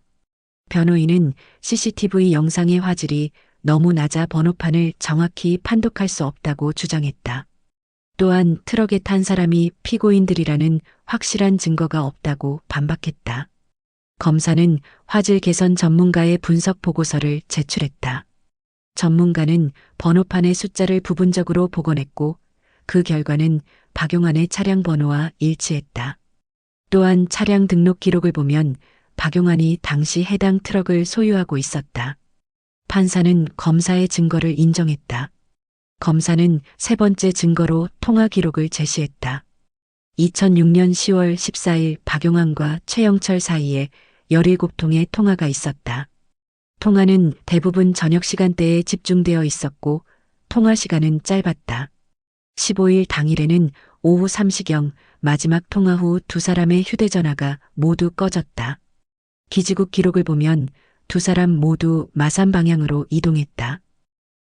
변호인은 CCTV 영상의 화질이 너무 낮아 번호판을 정확히 판독할 수 없다고 주장했다. 또한 트럭에 탄 사람이 피고인들이라는 확실한 증거가 없다고 반박했다. 검사는 화질 개선 전문가의 분석 보고서를 제출했다. 전문가는 번호판의 숫자를 부분적으로 복원했고 그 결과는 박용환의 차량 번호와 일치했다. 또한 차량 등록 기록을 보면 박용환이 당시 해당 트럭을 소유하고 있었다. 판사는 검사의 증거를 인정했다. 검사는 세 번째 증거로 통화 기록을 제시했다. 2006년 10월 14일 박용환과 최영철 사이에 17통의 통화가 있었다. 통화는 대부분 저녁 시간대에 집중되어 있었고 통화 시간은 짧았다. 15일 당일에는 오후 3시경 마지막 통화 후 두 사람의 휴대전화가 모두 꺼졌다. 기지국 기록을 보면 두 사람 모두 마산 방향으로 이동했다.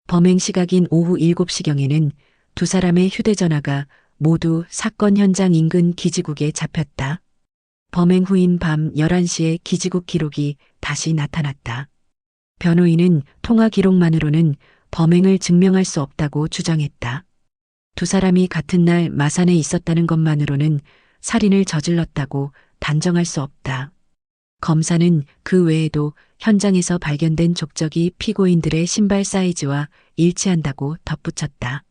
범행 시각인 오후 7시경에는 두 사람의 휴대전화가 모두 사건 현장 인근 기지국에 잡혔다. 범행 후인 밤 11시에 기지국 기록이 다시 나타났다. 변호인은 통화 기록만으로는 범행을 증명할 수 없다고 주장했다. 두 사람이 같은 날 마산에 있었다는 것만으로는 살인을 저질렀다고 단정할 수 없다. 검사는 그 외에도 현장에서 발견된 족적이 피고인들의 신발 사이즈와 일치한다고 덧붙였다.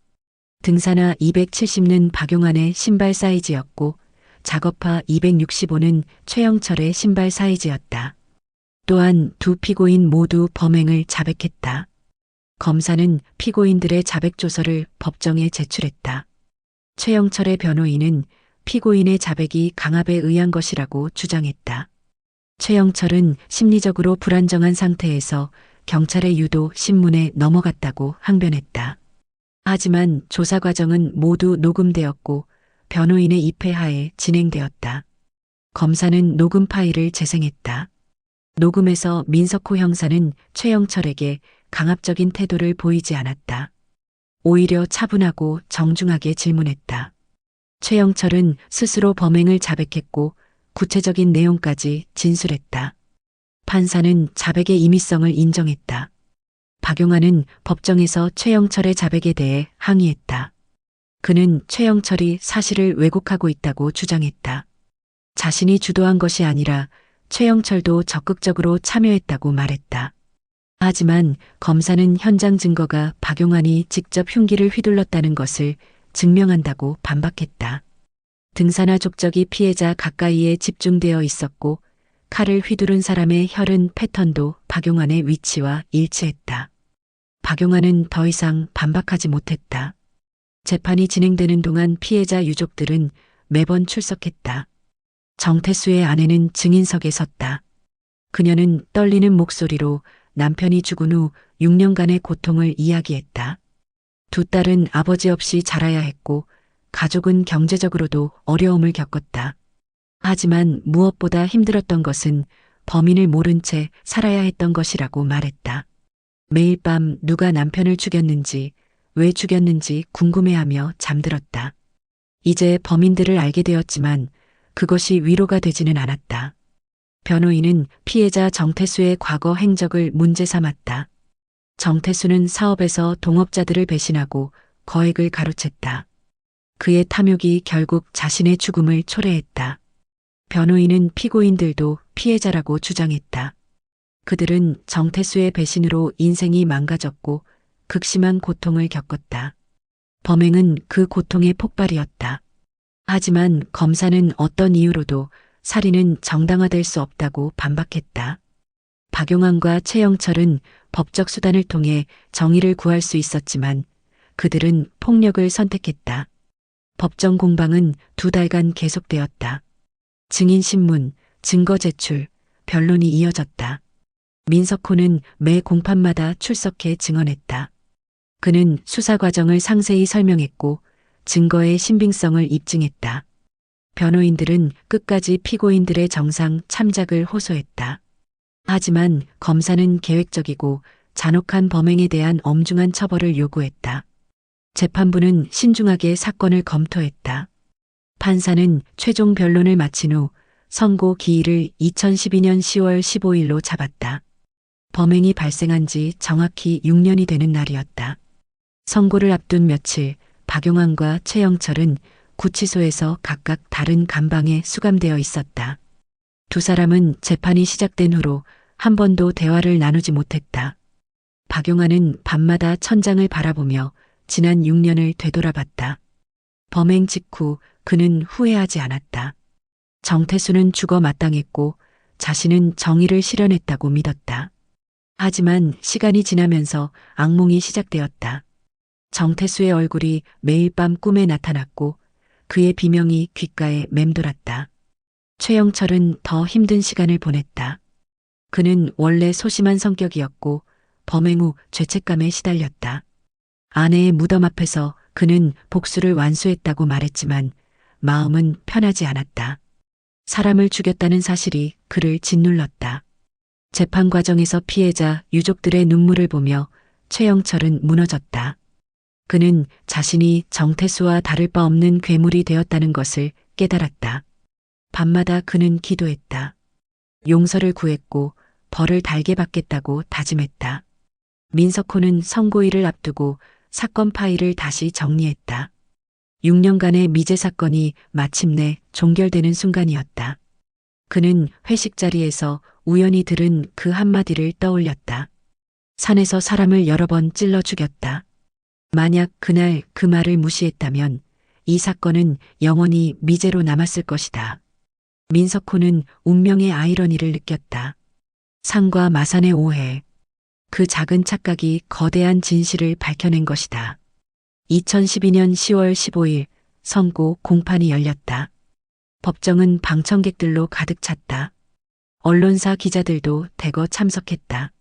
등산화 270는 박용환의 신발 사이즈였고 작업화 265는 최영철의 신발 사이즈였다. 또한 두 피고인 모두 범행을 자백했다. 검사는 피고인들의 자백 조서를 법정에 제출했다. 최영철의 변호인은 피고인의 자백이 강압에 의한 것이라고 주장했다. 최영철은 심리적으로 불안정한 상태에서 경찰의 유도 신문에 넘어갔다고 항변했다. 하지만 조사 과정은 모두 녹음되었고 변호인의 입회하에 진행되었다. 검사는 녹음 파일을 재생했다. 녹음에서 민석호 형사는 최영철에게 강압적인 태도를 보이지 않았다. 오히려 차분하고 정중하게 질문했다. 최영철은 스스로 범행을 자백했고 구체적인 내용까지 진술했다. 판사는 자백의 임의성을 인정했다. 박용환은 법정에서 최영철의 자백에 대해 항의했다. 그는 최영철이 사실을 왜곡하고 있다고 주장했다. 자신이 주도한 것이 아니라 최영철도 적극적으로 참여했다고 말했다. 하지만 검사는 현장 증거가 박용환이 직접 흉기를 휘둘렀다는 것을 증명한다고 반박했다. 등산화 족적이 피해자 가까이에 집중되어 있었고 칼을 휘두른 사람의 혈흔 패턴도 박용환의 위치와 일치했다. 박용환은 더 이상 반박하지 못했다. 재판이 진행되는 동안 피해자 유족들은 매번 출석했다. 정태수의 아내는 증인석에 섰다. 그녀는 떨리는 목소리로 남편이 죽은 후 6년간의 고통을 이야기했다. 두 딸은 아버지 없이 자라야 했고 가족은 경제적으로도 어려움을 겪었다. 하지만 무엇보다 힘들었던 것은 범인을 모른 채 살아야 했던 것이라고 말했다. 매일 밤 누가 남편을 죽였는지, 왜 죽였는지 궁금해하며 잠들었다. 이제 범인들을 알게 되었지만 그것이 위로가 되지는 않았다. 변호인은 피해자 정태수의 과거 행적을 문제 삼았다. 정태수는 사업에서 동업자들을 배신하고 거액을 가로챘다. 그의 탐욕이 결국 자신의 죽음을 초래했다. 변호인은 피고인들도 피해자라고 주장했다. 그들은 정태수의 배신으로 인생이 망가졌고 극심한 고통을 겪었다. 범행은 그 고통의 폭발이었다. 하지만 검사는 어떤 이유로도 살인은 정당화될 수 없다고 반박했다. 박용환과 최영철은 법적 수단을 통해 정의를 구할 수 있었지만 그들은 폭력을 선택했다. 법정 공방은 2달간 계속되었다. 증인신문, 증거 제출, 변론이 이어졌다. 민석호는 매 공판마다 출석해 증언했다. 그는 수사 과정을 상세히 설명했고 증거의 신빙성을 입증했다. 변호인들은 끝까지 피고인들의 정상 참작을 호소했다. 하지만 검사는 계획적이고 잔혹한 범행에 대한 엄중한 처벌을 요구했다. 재판부는 신중하게 사건을 검토했다. 판사는 최종 변론을 마친 후 선고 기일을 2012년 10월 15일로 잡았다. 범행이 발생한 지 정확히 6년이 되는 날이었다. 선고를 앞둔 며칠 박용환과 최영철은 구치소에서 각각 다른 감방에 수감되어 있었다. 두 사람은 재판이 시작된 후로 한 번도 대화를 나누지 못했다. 박용환은 밤마다 천장을 바라보며 지난 6년을 되돌아봤다. 범행 직후 그는 후회하지 않았다. 정태수는 죽어 마땅했고 자신은 정의를 실현했다고 믿었다. 하지만 시간이 지나면서 악몽이 시작되었다. 정태수의 얼굴이 매일 밤 꿈에 나타났고 그의 비명이 귓가에 맴돌았다. 최영철은 더 힘든 시간을 보냈다. 그는 원래 소심한 성격이었고 범행 후 죄책감에 시달렸다. 아내의 무덤 앞에서 그는 복수를 완수했다고 말했지만 마음은 편하지 않았다. 사람을 죽였다는 사실이 그를 짓눌렀다. 재판 과정에서 피해자 유족들의 눈물을 보며 최영철은 무너졌다. 그는 자신이 정태수와 다를 바 없는 괴물이 되었다는 것을 깨달았다. 밤마다 그는 기도했다. 용서를 구했고 벌을 달게 받겠다고 다짐했다. 민석호는 선고일을 앞두고 사건 파일을 다시 정리했다. 6년간의 미제 사건이 마침내 종결되는 순간이었다. 그는 회식 자리에서 우연히 들은 그 한마디를 떠올렸다. 산에서 사람을 여러 번 찔러 죽였다. 만약 그날 그 말을 무시했다면 이 사건은 영원히 미제로 남았을 것이다. 민석호는 운명의 아이러니를 느꼈다. 산과 마산의 오해. 그 작은 착각이 거대한 진실을 밝혀낸 것이다. 2012년 10월 15일 선고 공판이 열렸다. 법정은 방청객들로 가득 찼다. 언론사 기자들도 대거 참석했다.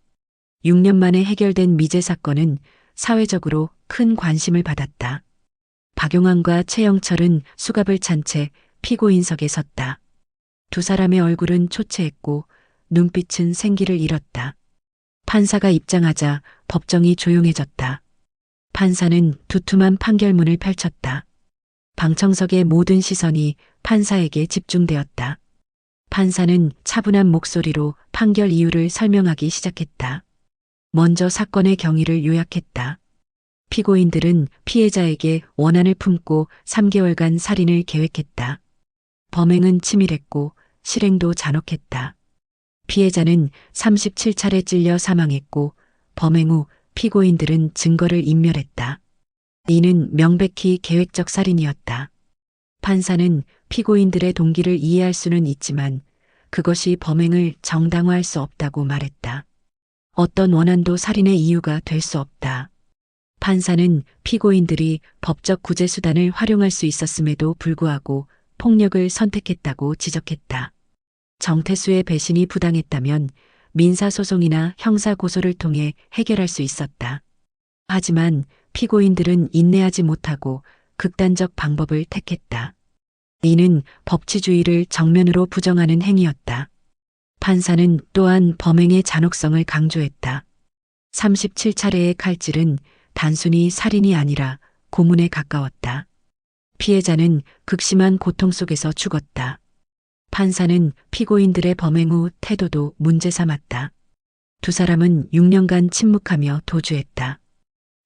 6년 만에 해결된 미제 사건은 사회적으로 큰 관심을 받았다. 박용환과 최영철은 수갑을 찬 채 피고인석에 섰다. 두 사람의 얼굴은 초췌했고 눈빛은 생기를 잃었다. 판사가 입장하자 법정이 조용해졌다. 판사는 두툼한 판결문을 펼쳤다. 방청석의 모든 시선이 판사에게 집중되었다. 판사는 차분한 목소리로 판결 이유를 설명하기 시작했다. 먼저 사건의 경위를 요약했다. 피고인들은 피해자에게 원한을 품고 3개월간 살인을 계획했다. 범행은 치밀했고 실행도 잔혹했다. 피해자는 37차례 찔려 사망했고 범행 후 피고인들은 증거를 인멸했다. 이는 명백히 계획적 살인이었다. 판사는 피고인들의 동기를 이해할 수는 있지만 그것이 범행을 정당화할 수 없다고 말했다. 어떤 원한도 살인의 이유가 될 수 없다. 판사는 피고인들이 법적 구제 수단을 활용할 수 있었음에도 불구하고 폭력을 선택했다고 지적했다. 정태수의 배신이 부당했다면 민사소송이나 형사고소를 통해 해결할 수 있었다. 하지만 피고인들은 인내하지 못하고 극단적 방법을 택했다. 이는 법치주의를 정면으로 부정하는 행위였다. 판사는 또한 범행의 잔혹성을 강조했다. 37차례의 칼질은 단순히 살인이 아니라 고문에 가까웠다. 피해자는 극심한 고통 속에서 죽었다. 판사는 피고인들의 범행 후 태도도 문제 삼았다. 두 사람은 6년간 침묵하며 도주했다.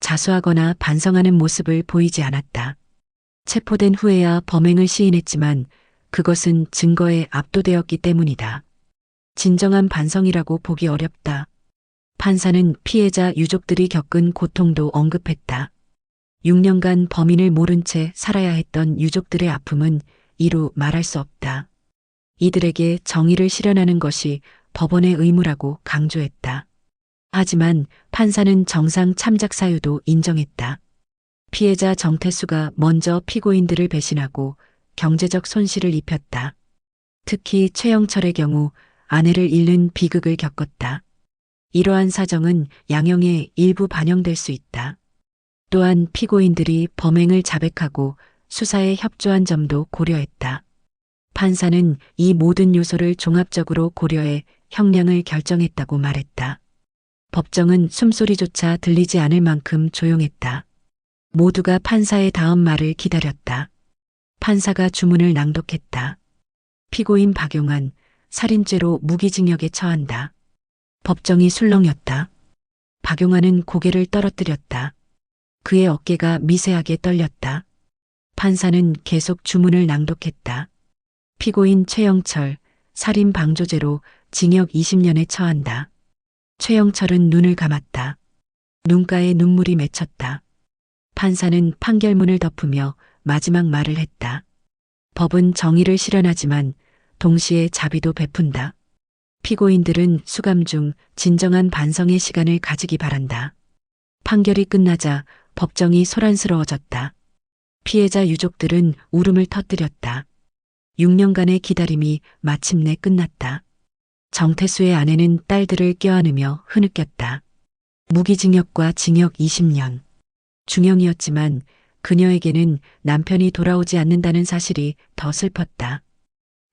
자수하거나 반성하는 모습을 보이지 않았다. 체포된 후에야 범행을 시인했지만 그것은 증거에 압도되었기 때문이다. 진정한 반성이라고 보기 어렵다. 판사는 피해자 유족들이 겪은 고통도 언급했다. 6년간 범인을 모른 채 살아야 했던 유족들의 아픔은 이루 말할 수 없다. 이들에게 정의를 실현하는 것이 법원의 의무라고 강조했다. 하지만 판사는 정상 참작 사유도 인정했다. 피해자 정태수가 먼저 피고인들을 배신하고 경제적 손실을 입혔다. 특히 최영철의 경우 아내를 잃는 비극을 겪었다. 이러한 사정은 양형에 일부 반영될 수 있다. 또한 피고인들이 범행을 자백하고 수사에 협조한 점도 고려했다. 판사는 이 모든 요소를 종합적으로 고려해 형량을 결정했다고 말했다. 법정은 숨소리조차 들리지 않을 만큼 조용했다. 모두가 판사의 다음 말을 기다렸다. 판사가 주문을 낭독했다. 피고인 박용환, 살인죄로 무기징역에 처한다. 법정이 술렁였다. 박용환은 고개를 떨어뜨렸다. 그의 어깨가 미세하게 떨렸다. 판사는 계속 주문을 낭독했다. 피고인 최영철, 살인 방조죄로 징역 20년에 처한다. 최영철은 눈을 감았다. 눈가에 눈물이 맺혔다. 판사는 판결문을 덮으며 마지막 말을 했다. 법은 정의를 실현하지만 동시에 자비도 베푼다. 피고인들은 수감 중 진정한 반성의 시간을 가지기 바란다. 판결이 끝나자 법정이 소란스러워졌다. 피해자 유족들은 울음을 터뜨렸다. 6년간의 기다림이 마침내 끝났다. 정태수의 아내는 딸들을 껴안으며 흐느꼈다. 무기징역과 징역 20년. 중형이었지만 그녀에게는 남편이 돌아오지 않는다는 사실이 더 슬펐다.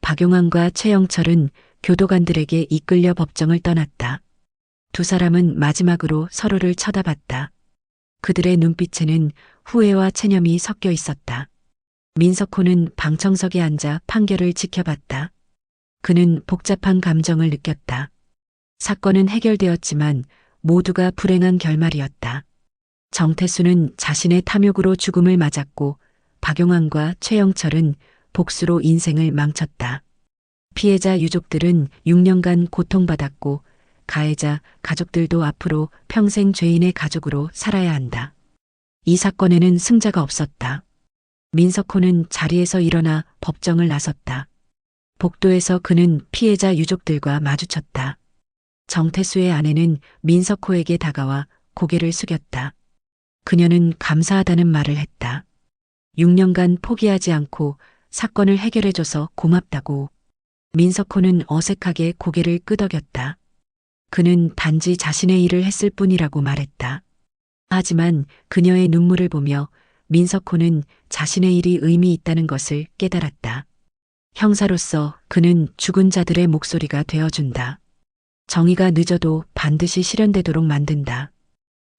박용환과 최영철은 교도관들에게 이끌려 법정을 떠났다. 두 사람은 마지막으로 서로를 쳐다봤다. 그들의 눈빛에는 후회와 체념이 섞여 있었다. 민석호는 방청석에 앉아 판결을 지켜봤다. 그는 복잡한 감정을 느꼈다. 사건은 해결되었지만 모두가 불행한 결말이었다. 정태수는 자신의 탐욕으로 죽음을 맞았고 박용환과 최영철은 복수로 인생을 망쳤다. 피해자 유족들은 6년간 고통받았고 가해자 가족들도 앞으로 평생 죄인의 가족으로 살아야 한다. 이 사건에는 승자가 없었다. 민석호는 자리에서 일어나 법정을 나섰다. 복도에서 그는 피해자 유족들과 마주쳤다. 정태수의 아내는 민석호에게 다가와 고개를 숙였다. 그녀는 감사하다는 말을 했다. 6년간 포기하지 않고 사건을 해결해줘서 고맙다고. 민석호는 어색하게 고개를 끄덕였다. 그는 단지 자신의 일을 했을 뿐이라고 말했다. 하지만 그녀의 눈물을 보며 민석호는 자신의 일이 의미 있다는 것을 깨달았다. 형사로서 그는 죽은 자들의 목소리가 되어준다. 정의가 늦어도 반드시 실현되도록 만든다.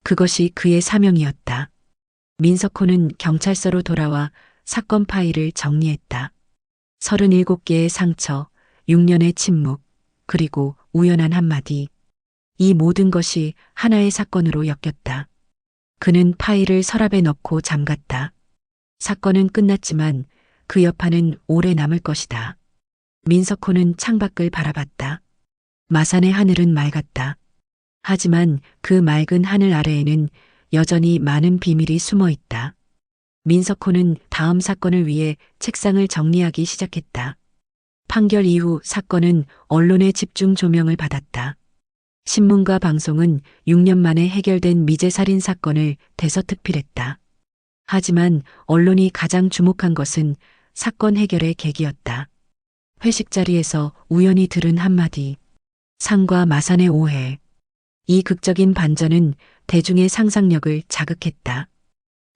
그것이 그의 사명이었다. 민석호는 경찰서로 돌아와 사건 파일을 정리했다. 37개의 상처, 6년의 침묵, 그리고 우연한 한마디. 이 모든 것이 하나의 사건으로 엮였다. 그는 파일을 서랍에 넣고 잠갔다. 사건은 끝났지만 그 여파는 오래 남을 것이다. 민석호는 창밖을 바라봤다. 마산의 하늘은 맑았다. 하지만 그 맑은 하늘 아래에는 여전히 많은 비밀이 숨어 있다. 민석호는 다음 사건을 위해 책상을 정리하기 시작했다. 판결 이후 사건은 언론의 집중 조명을 받았다. 신문과 방송은 6년 만에 해결된 미제 살인 사건을 대서특필했다. 하지만 언론이 가장 주목한 것은 사건 해결의 계기였다. 회식 자리에서 우연히 들은 한마디. 상과 마산의 오해. 이 극적인 반전은 대중의 상상력을 자극했다.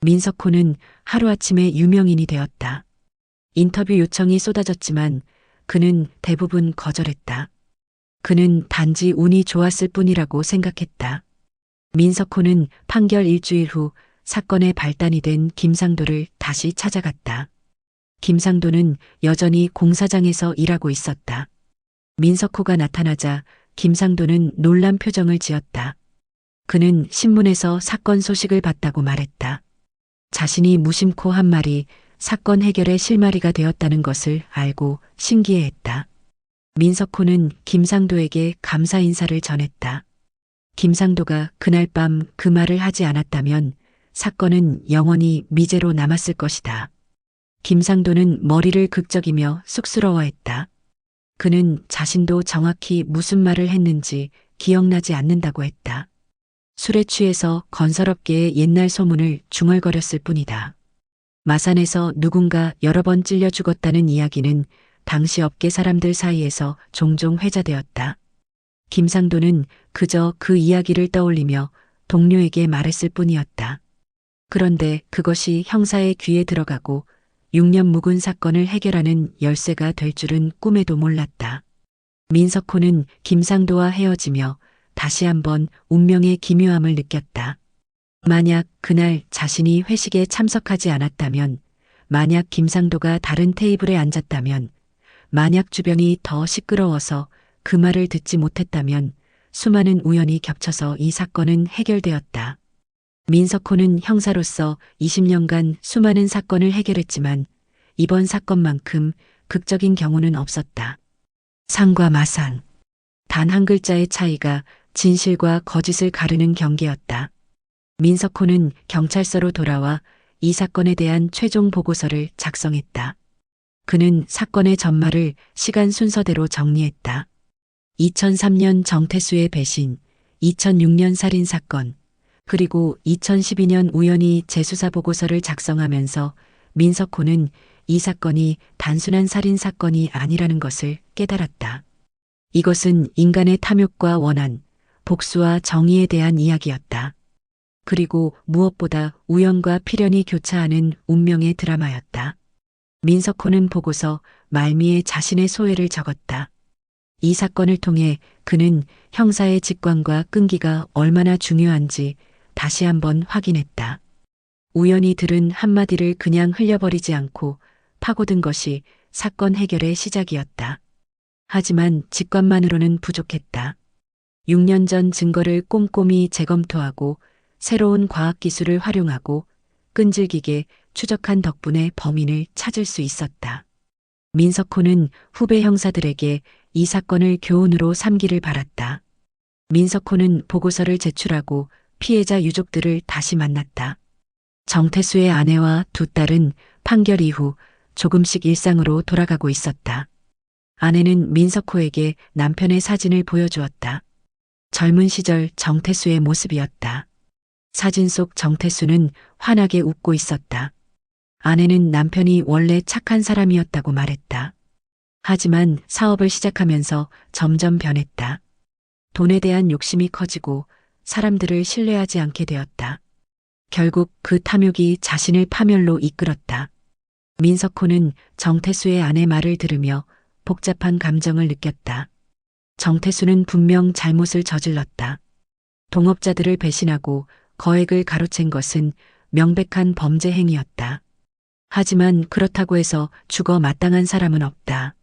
민석호는 하루아침에 유명인이 되었다. 인터뷰 요청이 쏟아졌지만 그는 대부분 거절했다. 그는 단지 운이 좋았을 뿐이라고 생각했다. 민석호는 판결 일주일 후 사건의 발단이 된 김상도를 다시 찾아갔다. 김상도는 여전히 공사장에서 일하고 있었다. 민석호가 나타나자 김상도는 놀란 표정을 지었다. 그는 신문에서 사건 소식을 봤다고 말했다. 자신이 무심코 한 말이 사건 해결의 실마리가 되었다는 것을 알고 신기해했다. 민석호는 김상도에게 감사 인사를 전했다. 김상도가 그날 밤 그 말을 하지 않았다면 사건은 영원히 미제로 남았을 것이다. 김상도는 머리를 극적이며 쑥스러워했다. 그는 자신도 정확히 무슨 말을 했는지 기억나지 않는다고 했다. 술에 취해서 건설업계의 옛날 소문을 중얼거렸을 뿐이다. 마산에서 누군가 여러 번 찔려 죽었다는 이야기는 당시 업계 사람들 사이에서 종종 회자되었다. 김상도는 그저 그 이야기를 떠올리며 동료에게 말했을 뿐이었다. 그런데 그것이 형사의 귀에 들어가고 6년 묵은 사건을 해결하는 열쇠가 될 줄은 꿈에도 몰랐다. 민석호는 김상도와 헤어지며 다시 한번 운명의 기묘함을 느꼈다. 만약 그날 자신이 회식에 참석하지 않았다면, 만약 김상도가 다른 테이블에 앉았다면, 만약 주변이 더 시끄러워서 그 말을 듣지 못했다면 수많은 우연이 겹쳐서 이 사건은 해결되었다. 민석호는 형사로서 20년간 수많은 사건을 해결했지만 이번 사건만큼 극적인 경우는 없었다. 상과 마산. 단 한 글자의 차이가 진실과 거짓을 가르는 경계였다. 민석호는 경찰서로 돌아와 이 사건에 대한 최종 보고서를 작성했다. 그는 사건의 전말을 시간 순서대로 정리했다. 2003년 정태수의 배신, 2006년 살인사건, 그리고 2012년 우연히 재수사 보고서를 작성하면서 민석호는 이 사건이 단순한 살인사건이 아니라는 것을 깨달았다. 이것은 인간의 탐욕과 원한, 복수와 정의에 대한 이야기였다. 그리고 무엇보다 우연과 필연이 교차하는 운명의 드라마였다. 민석호는 보고서 말미에 자신의 소회를 적었다. 이 사건을 통해 그는 형사의 직관과 끈기가 얼마나 중요한지 다시 한번 확인했다. 우연히 들은 한마디를 그냥 흘려버리지 않고 파고든 것이 사건 해결의 시작이었다. 하지만 직관만으로는 부족했다. 6년 전 증거를 꼼꼼히 재검토하고 새로운 과학기술을 활용하고 끈질기게 추적한 덕분에 범인을 찾을 수 있었다. 민석호는 후배 형사들에게 이 사건을 교훈으로 삼기를 바랐다. 민석호는 보고서를 제출하고 피해자 유족들을 다시 만났다. 정태수의 아내와 두 딸은 판결 이후 조금씩 일상으로 돌아가고 있었다. 아내는 민석호에게 남편의 사진을 보여주었다. 젊은 시절 정태수의 모습이었다. 사진 속 정태수는 환하게 웃고 있었다. 아내는 남편이 원래 착한 사람이었다고 말했다. 하지만 사업을 시작하면서 점점 변했다. 돈에 대한 욕심이 커지고 사람들을 신뢰하지 않게 되었다. 결국 그 탐욕이 자신을 파멸로 이끌었다. 민석호는 정태수의 아내 말을 들으며 복잡한 감정을 느꼈다. 정태수는 분명 잘못을 저질렀다. 동업자들을 배신하고 거액을 가로챈 것은 명백한 범죄 행위였다. 하지만 그렇다고 해서 죽어 마땅한 사람은 없다.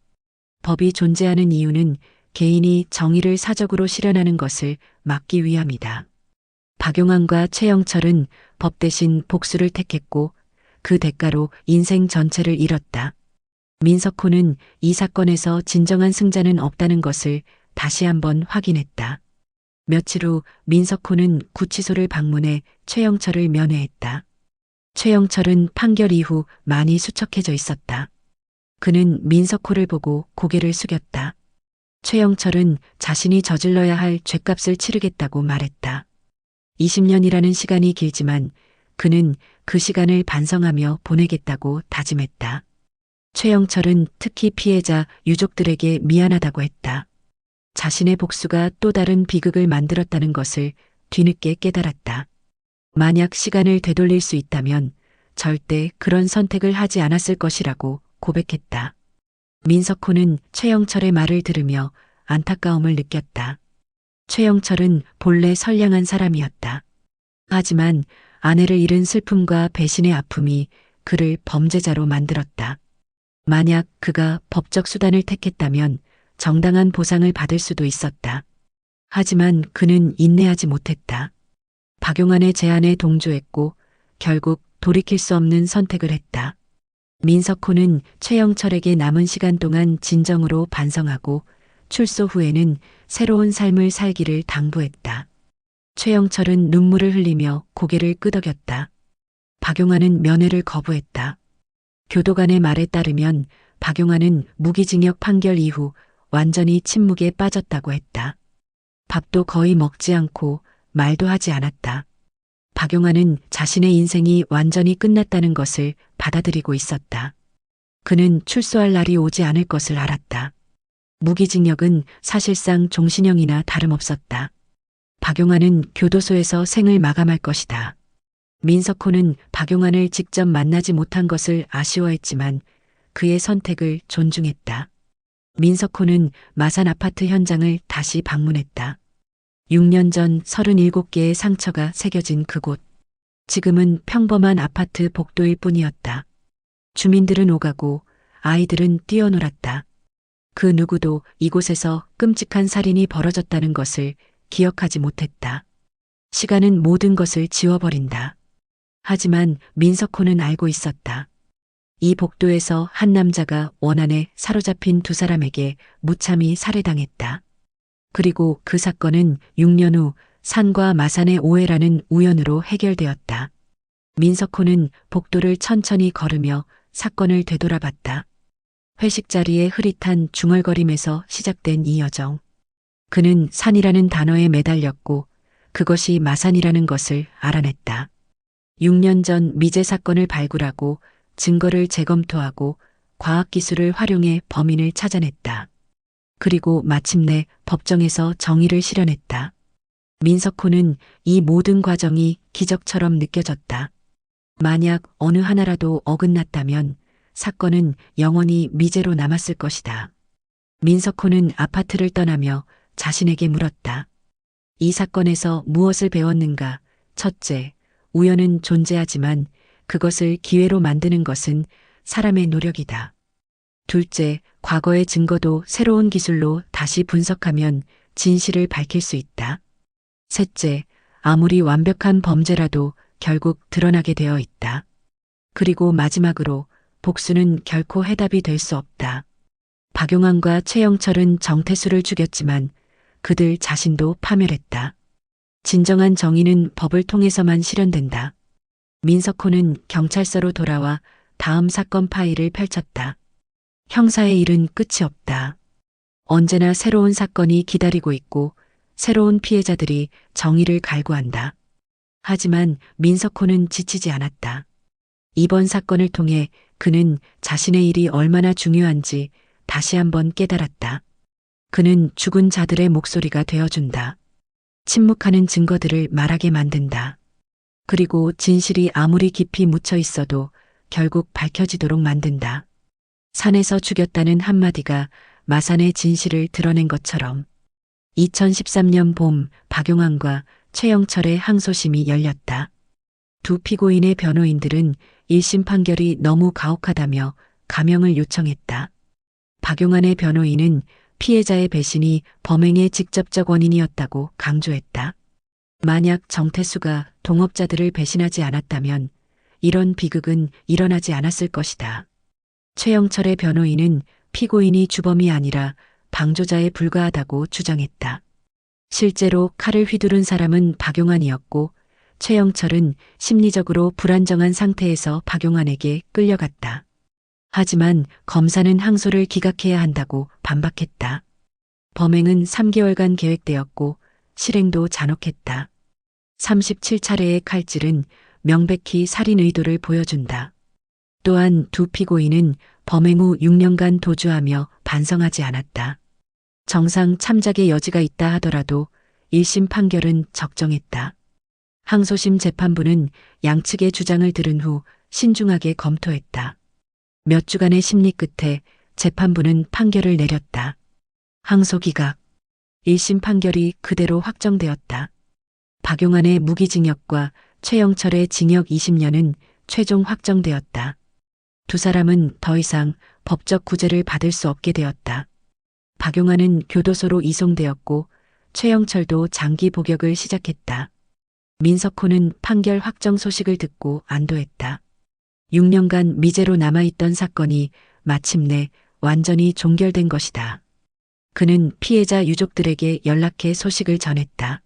법이 존재하는 이유는 개인이 정의를 사적으로 실현하는 것을 막기 위함이다. 박용환과 최영철은 법 대신 복수를 택했고 그 대가로 인생 전체를 잃었다. 민석호는 이 사건에서 진정한 승자는 없다는 것을 다시 한번 확인했다. 며칠 후 민석호는 구치소를 방문해 최영철을 면회했다. 최영철은 판결 이후 많이 수척해져 있었다. 그는 민석호를 보고 고개를 숙였다. 최영철은 자신이 저질러야 할 죗값을 치르겠다고 말했다. 20년이라는 시간이 길지만 그는 그 시간을 반성하며 보내겠다고 다짐했다. 최영철은 특히 피해자 유족들에게 미안하다고 했다. 자신의 복수가 또 다른 비극을 만들었다는 것을 뒤늦게 깨달았다. 만약 시간을 되돌릴 수 있다면 절대 그런 선택을 하지 않았을 것이라고 고백했다. 민석호는 최영철의 말을 들으며 안타까움을 느꼈다. 최영철은 본래 선량한 사람이었다. 하지만 아내를 잃은 슬픔과 배신의 아픔이 그를 범죄자로 만들었다. 만약 그가 법적 수단을 택했다면 정당한 보상을 받을 수도 있었다. 하지만 그는 인내하지 못했다. 박용환의 제안에 동조했고 결국 돌이킬 수 없는 선택을 했다. 민석호는 최영철에게 남은 시간 동안 진정으로 반성하고 출소 후에는 새로운 삶을 살기를 당부했다. 최영철은 눈물을 흘리며 고개를 끄덕였다. 박용환은 면회를 거부했다. 교도관의 말에 따르면 박용환은 무기징역 판결 이후 완전히 침묵에 빠졌다고 했다. 밥도 거의 먹지 않고 말도 하지 않았다. 박용환은 자신의 인생이 완전히 끝났다는 것을 받아들이고 있었다. 그는 출소할 날이 오지 않을 것을 알았다. 무기징역은 사실상 종신형이나 다름없었다. 박용환은 교도소에서 생을 마감할 것이다. 민석호는 박용환을 직접 만나지 못한 것을 아쉬워했지만 그의 선택을 존중했다. 민석호는 마산 아파트 현장을 다시 방문했다. 6년 전 37개의 상처가 새겨진 그곳. 지금은 평범한 아파트 복도일 뿐이었다. 주민들은 오가고 아이들은 뛰어놀았다. 그 누구도 이곳에서 끔찍한 살인이 벌어졌다는 것을 기억하지 못했다. 시간은 모든 것을 지워버린다. 하지만 민석호는 알고 있었다. 이 복도에서 한 남자가 원한에 사로잡힌 두 사람에게 무참히 살해당했다. 그리고 그 사건은 6년 후 산과 마산의 오해라는 우연으로 해결되었다. 민석호는 복도를 천천히 걸으며 사건을 되돌아봤다. 회식 자리의 흐릿한 중얼거림에서 시작된 이 여정. 그는 산이라는 단어에 매달렸고 그것이 마산이라는 것을 알아냈다. 6년 전 미제 사건을 발굴하고 증거를 재검토하고 과학기술을 활용해 범인을 찾아냈다. 그리고 마침내 법정에서 정의를 실현했다. 민석호는 이 모든 과정이 기적처럼 느껴졌다. 만약 어느 하나라도 어긋났다면 사건은 영원히 미제로 남았을 것이다. 민석호는 아파트를 떠나며 자신에게 물었다. 이 사건에서 무엇을 배웠는가? 첫째, 우연은 존재하지만 그것을 기회로 만드는 것은 사람의 노력이다. 둘째, 과거의 증거도 새로운 기술로 다시 분석하면 진실을 밝힐 수 있다. 셋째, 아무리 완벽한 범죄라도 결국 드러나게 되어 있다. 그리고 마지막으로 복수는 결코 해답이 될 수 없다. 박용환과 최영철은 정태수를 죽였지만 그들 자신도 파멸했다. 진정한 정의는 법을 통해서만 실현된다. 민석호는 경찰서로 돌아와 다음 사건 파일을 펼쳤다. 형사의 일은 끝이 없다. 언제나 새로운 사건이 기다리고 있고 새로운 피해자들이 정의를 갈구한다. 하지만 민석호는 지치지 않았다. 이번 사건을 통해 그는 자신의 일이 얼마나 중요한지 다시 한번 깨달았다. 그는 죽은 자들의 목소리가 되어준다. 침묵하는 증거들을 말하게 만든다. 그리고 진실이 아무리 깊이 묻혀 있어도 결국 밝혀지도록 만든다. 산에서 죽였다는 한마디가 마산의 진실을 드러낸 것처럼 2013년 봄 박용환과 최영철의 항소심이 열렸다. 두 피고인의 변호인들은 1심 판결이 너무 가혹하다며 감형을 요청했다. 박용환의 변호인은 피해자의 배신이 범행의 직접적 원인이었다고 강조했다. 만약 정태수가 동업자들을 배신하지 않았다면 이런 비극은 일어나지 않았을 것이다. 최영철의 변호인은 피고인이 주범이 아니라 방조자에 불과하다고 주장했다. 실제로 칼을 휘두른 사람은 박용환이었고 최영철은 심리적으로 불안정한 상태에서 박용환에게 끌려갔다. 하지만 검사는 항소를 기각해야 한다고 반박했다. 범행은 3개월간 계획되었고 실행도 잔혹했다. 37차례의 칼질은 명백히 살인 의도를 보여준다. 또한 두 피고인은 범행 후 6년간 도주하며 반성하지 않았다. 정상 참작의 여지가 있다 하더라도 1심 판결은 적정했다. 항소심 재판부는 양측의 주장을 들은 후 신중하게 검토했다. 몇 주간의 심리 끝에 재판부는 판결을 내렸다. 항소 기각. 1심 판결이 그대로 확정되었다. 박용환의 무기징역과 최영철의 징역 20년은 최종 확정되었다. 두 사람은 더 이상 법적 구제를 받을 수 없게 되었다. 박용환은 교도소로 이송되었고 최영철도 장기 복역을 시작했다. 민석호는 판결 확정 소식을 듣고 안도했다. 6년간 미제로 남아있던 사건이 마침내 완전히 종결된 것이다. 그는 피해자 유족들에게 연락해 소식을 전했다.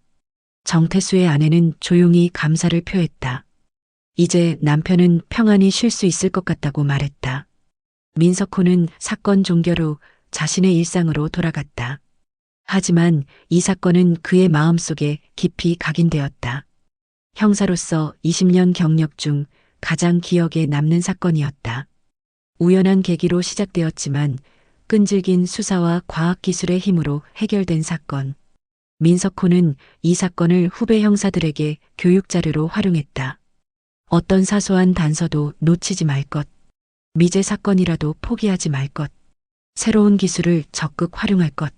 정태수의 아내는 조용히 감사를 표했다. 이제 남편은 평안히 쉴 수 있을 것 같다고 말했다. 민석호는 사건 종결 후 자신의 일상으로 돌아갔다. 하지만 이 사건은 그의 마음속에 깊이 각인되었다. 형사로서 20년 경력 중 가장 기억에 남는 사건이었다. 우연한 계기로 시작되었지만 끈질긴 수사와 과학기술의 힘으로 해결된 사건. 민석호는 이 사건을 후배 형사들에게 교육자료로 활용했다. 어떤 사소한 단서도 놓치지 말 것. 미제 사건이라도 포기하지 말 것. 새로운 기술을 적극 활용할 것.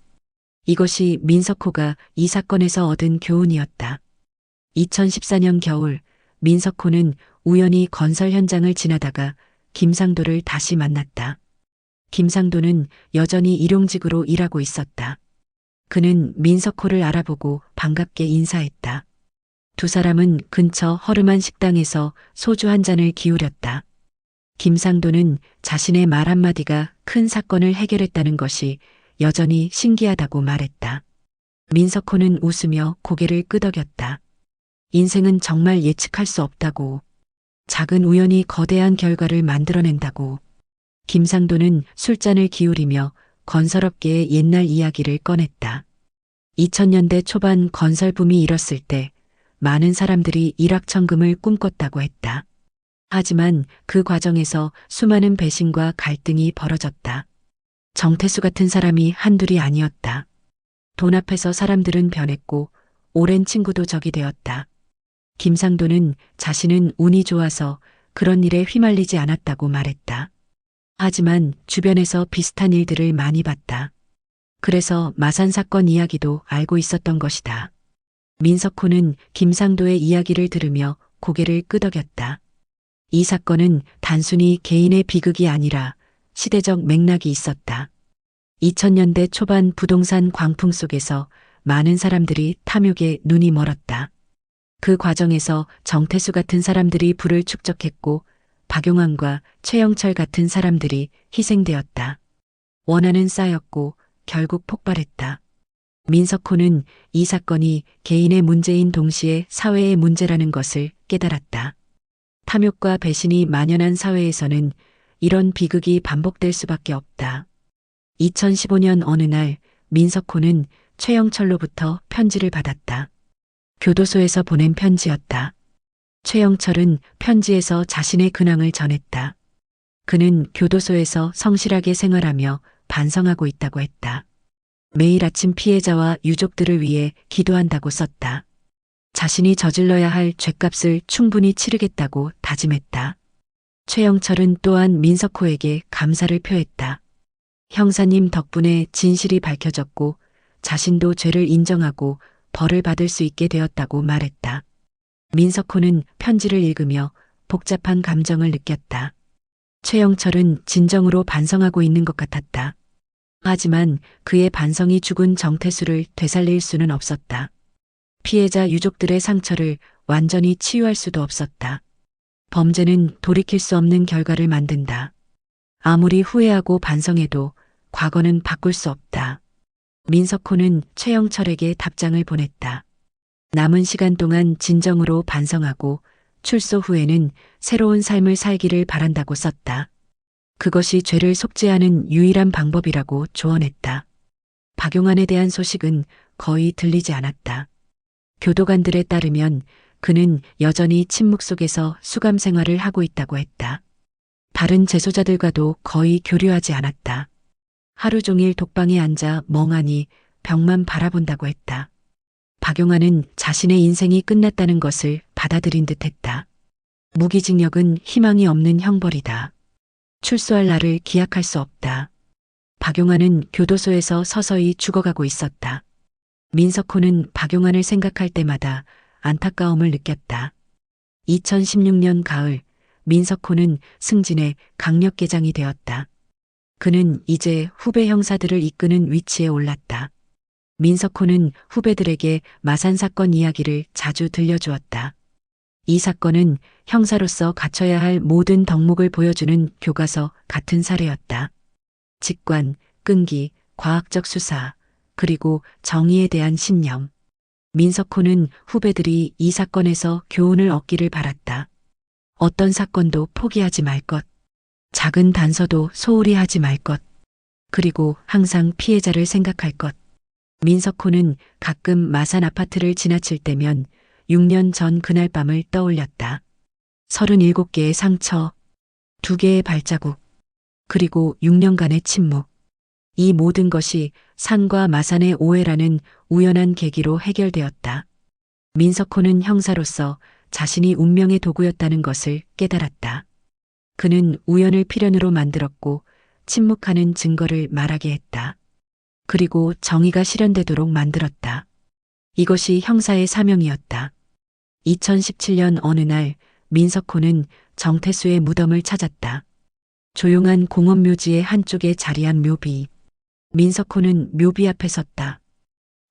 이것이 민석호가 이 사건에서 얻은 교훈이었다. 2014년 겨울 민석호는 우연히 건설 현장을 지나다가 김상도를 다시 만났다. 김상도는 여전히 일용직으로 일하고 있었다. 그는 민석호를 알아보고 반갑게 인사했다. 두 사람은 근처 허름한 식당에서 소주 한 잔을 기울였다. 김상도는 자신의 말 한마디가 큰 사건을 해결했다는 것이 여전히 신기하다고 말했다. 민석호는 웃으며 고개를 끄덕였다. 인생은 정말 예측할 수 없다고. 작은 우연이 거대한 결과를 만들어낸다고. 김상도는 술잔을 기울이며 건설업계의 옛날 이야기를 꺼냈다. 2000년대 초반 건설붐이 일었을 때 많은 사람들이 일확천금을 꿈꿨다고 했다. 하지만 그 과정에서 수많은 배신과 갈등이 벌어졌다. 정태수 같은 사람이 한둘이 아니었다. 돈 앞에서 사람들은 변했고 오랜 친구도 적이 되었다. 김상도는 자신은 운이 좋아서 그런 일에 휘말리지 않았다고 말했다. 하지만 주변에서 비슷한 일들을 많이 봤다. 그래서 마산 사건 이야기도 알고 있었던 것이다. 민석호는 김상도의 이야기를 들으며 고개를 끄덕였다. 이 사건은 단순히 개인의 비극이 아니라 시대적 맥락이 있었다. 2000년대 초반 부동산 광풍 속에서 많은 사람들이 탐욕에 눈이 멀었다. 그 과정에서 정태수 같은 사람들이 부를 축적했고 박용환과 최영철 같은 사람들이 희생되었다. 원한은 쌓였고 결국 폭발했다. 민석호는 이 사건이 개인의 문제인 동시에 사회의 문제라는 것을 깨달았다. 탐욕과 배신이 만연한 사회에서는 이런 비극이 반복될 수밖에 없다. 2015년 어느 날 민석호는 최영철로부터 편지를 받았다. 교도소에서 보낸 편지였다. 최영철은 편지에서 자신의 근황을 전했다. 그는 교도소에서 성실하게 생활하며 반성하고 있다고 했다. 매일 아침 피해자와 유족들을 위해 기도한다고 썼다. 자신이 저질러야 할 죗값을 충분히 치르겠다고 다짐했다. 최영철은 또한 민석호에게 감사를 표했다. 형사님 덕분에 진실이 밝혀졌고 자신도 죄를 인정하고 벌을 받을 수 있게 되었다고 말했다. 민석호는 편지를 읽으며 복잡한 감정을 느꼈다. 최영철은 진정으로 반성하고 있는 것 같았다. 하지만 그의 반성이 죽은 정태수를 되살릴 수는 없었다. 피해자 유족들의 상처를 완전히 치유할 수도 없었다. 범죄는 돌이킬 수 없는 결과를 만든다. 아무리 후회하고 반성해도 과거는 바꿀 수 없다. 민석호는 최영철에게 답장을 보냈다. 남은 시간 동안 진정으로 반성하고 출소 후에는 새로운 삶을 살기를 바란다고 썼다. 그것이 죄를 속죄하는 유일한 방법이라고 조언했다. 박용환에 대한 소식은 거의 들리지 않았다. 교도관들에 따르면 그는 여전히 침묵 속에서 수감 생활을 하고 있다고 했다. 다른 재소자들과도 거의 교류하지 않았다. 하루 종일 독방에 앉아 멍하니 벽만 바라본다고 했다. 박용환은 자신의 인생이 끝났다는 것을 받아들인 듯했다. 무기징역은 희망이 없는 형벌이다. 출소할 날을 기약할 수 없다. 박용환은 교도소에서 서서히 죽어가고 있었다. 민석호는 박용환을 생각할 때마다 안타까움을 느꼈다. 2016년 가을 민석호는 승진해 강력계장이 되었다. 그는 이제 후배 형사들을 이끄는 위치에 올랐다. 민석호는 후배들에게 마산 사건 이야기를 자주 들려주었다. 이 사건은 형사로서 갖춰야 할 모든 덕목을 보여주는 교과서 같은 사례였다. 직관, 끈기, 과학적 수사, 그리고 정의에 대한 신념. 민석호는 후배들이 이 사건에서 교훈을 얻기를 바랐다. 어떤 사건도 포기하지 말 것. 작은 단서도 소홀히 하지 말 것. 그리고 항상 피해자를 생각할 것. 민석호는 가끔 마산 아파트를 지나칠 때면 6년 전 그날 밤을 떠올렸다. 37개의 상처, 2개의 발자국, 그리고 6년간의 침묵. 이 모든 것이 산과 마산의 오해라는 우연한 계기로 해결되었다. 민석호는 형사로서 자신이 운명의 도구였다는 것을 깨달았다. 그는 우연을 필연으로 만들었고 침묵하는 증거를 말하게 했다. 그리고 정의가 실현되도록 만들었다. 이것이 형사의 사명이었다. 2017년 어느 날 민석호는 정태수의 무덤을 찾았다. 조용한 공원묘지의 한쪽에 자리한 묘비. 민석호는 묘비 앞에 섰다.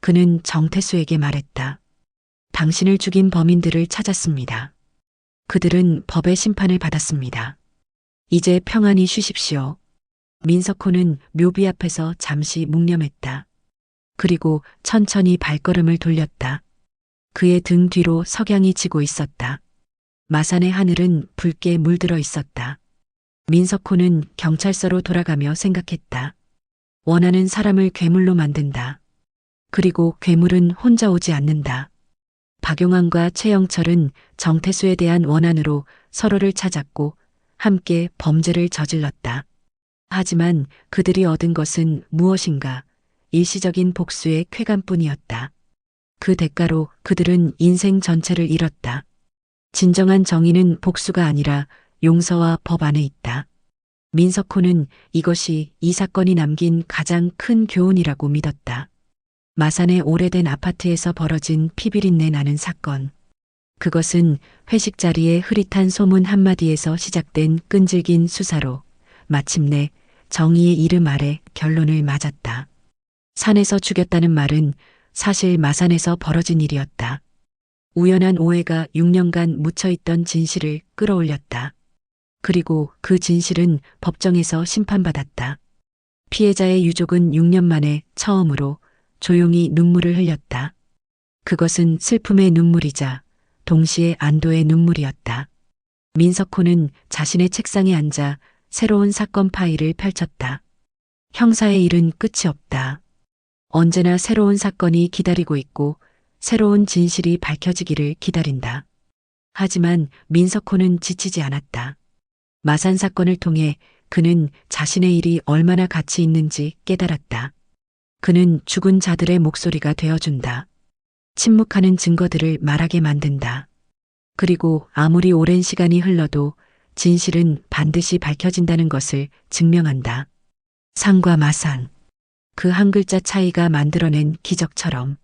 그는 정태수에게 말했다. 당신을 죽인 범인들을 찾았습니다. 그들은 법의 심판을 받았습니다. 이제 평안히 쉬십시오. 민석호는 묘비 앞에서 잠시 묵념했다. 그리고 천천히 발걸음을 돌렸다. 그의 등 뒤로 석양이 지고 있었다. 마산의 하늘은 붉게 물들어 있었다. 민석호는 경찰서로 돌아가며 생각했다. 원한은 사람을 괴물로 만든다. 그리고 괴물은 혼자 오지 않는다. 박용환과 최영철은 정태수에 대한 원한으로 서로를 찾았고 함께 범죄를 저질렀다. 하지만 그들이 얻은 것은 무엇인가? 일시적인 복수의 쾌감뿐이었다. 그 대가로 그들은 인생 전체를 잃었다. 진정한 정의는 복수가 아니라 용서와 법 안에 있다. 민석호는 이것이 이 사건이 남긴 가장 큰 교훈이라고 믿었다. 마산의 오래된 아파트에서 벌어진 피비린내 나는 사건. 그것은 회식 자리의 흐릿한 소문 한마디에서 시작된 끈질긴 수사로 마침내 정의의 이름 아래 결론을 맞았다. 산에서 죽였다는 말은 사실 마산에서 벌어진 일이었다. 우연한 오해가 6년간 묻혀있던 진실을 끌어올렸다. 그리고 그 진실은 법정에서 심판받았다. 피해자의 유족은 6년 만에 처음으로 조용히 눈물을 흘렸다. 그것은 슬픔의 눈물이자 동시에 안도의 눈물이었다. 민석호는 자신의 책상에 앉아 새로운 사건 파일을 펼쳤다. 형사의 일은 끝이 없다. 언제나 새로운 사건이 기다리고 있고 새로운 진실이 밝혀지기를 기다린다. 하지만 민석호는 지치지 않았다. 마산 사건을 통해 그는 자신의 일이 얼마나 가치 있는지 깨달았다. 그는 죽은 자들의 목소리가 되어준다. 침묵하는 증거들을 말하게 만든다. 그리고 아무리 오랜 시간이 흘러도 진실은 반드시 밝혀진다는 것을 증명한다. 산과 마산. 그 한 글자 차이가 만들어낸 기적처럼.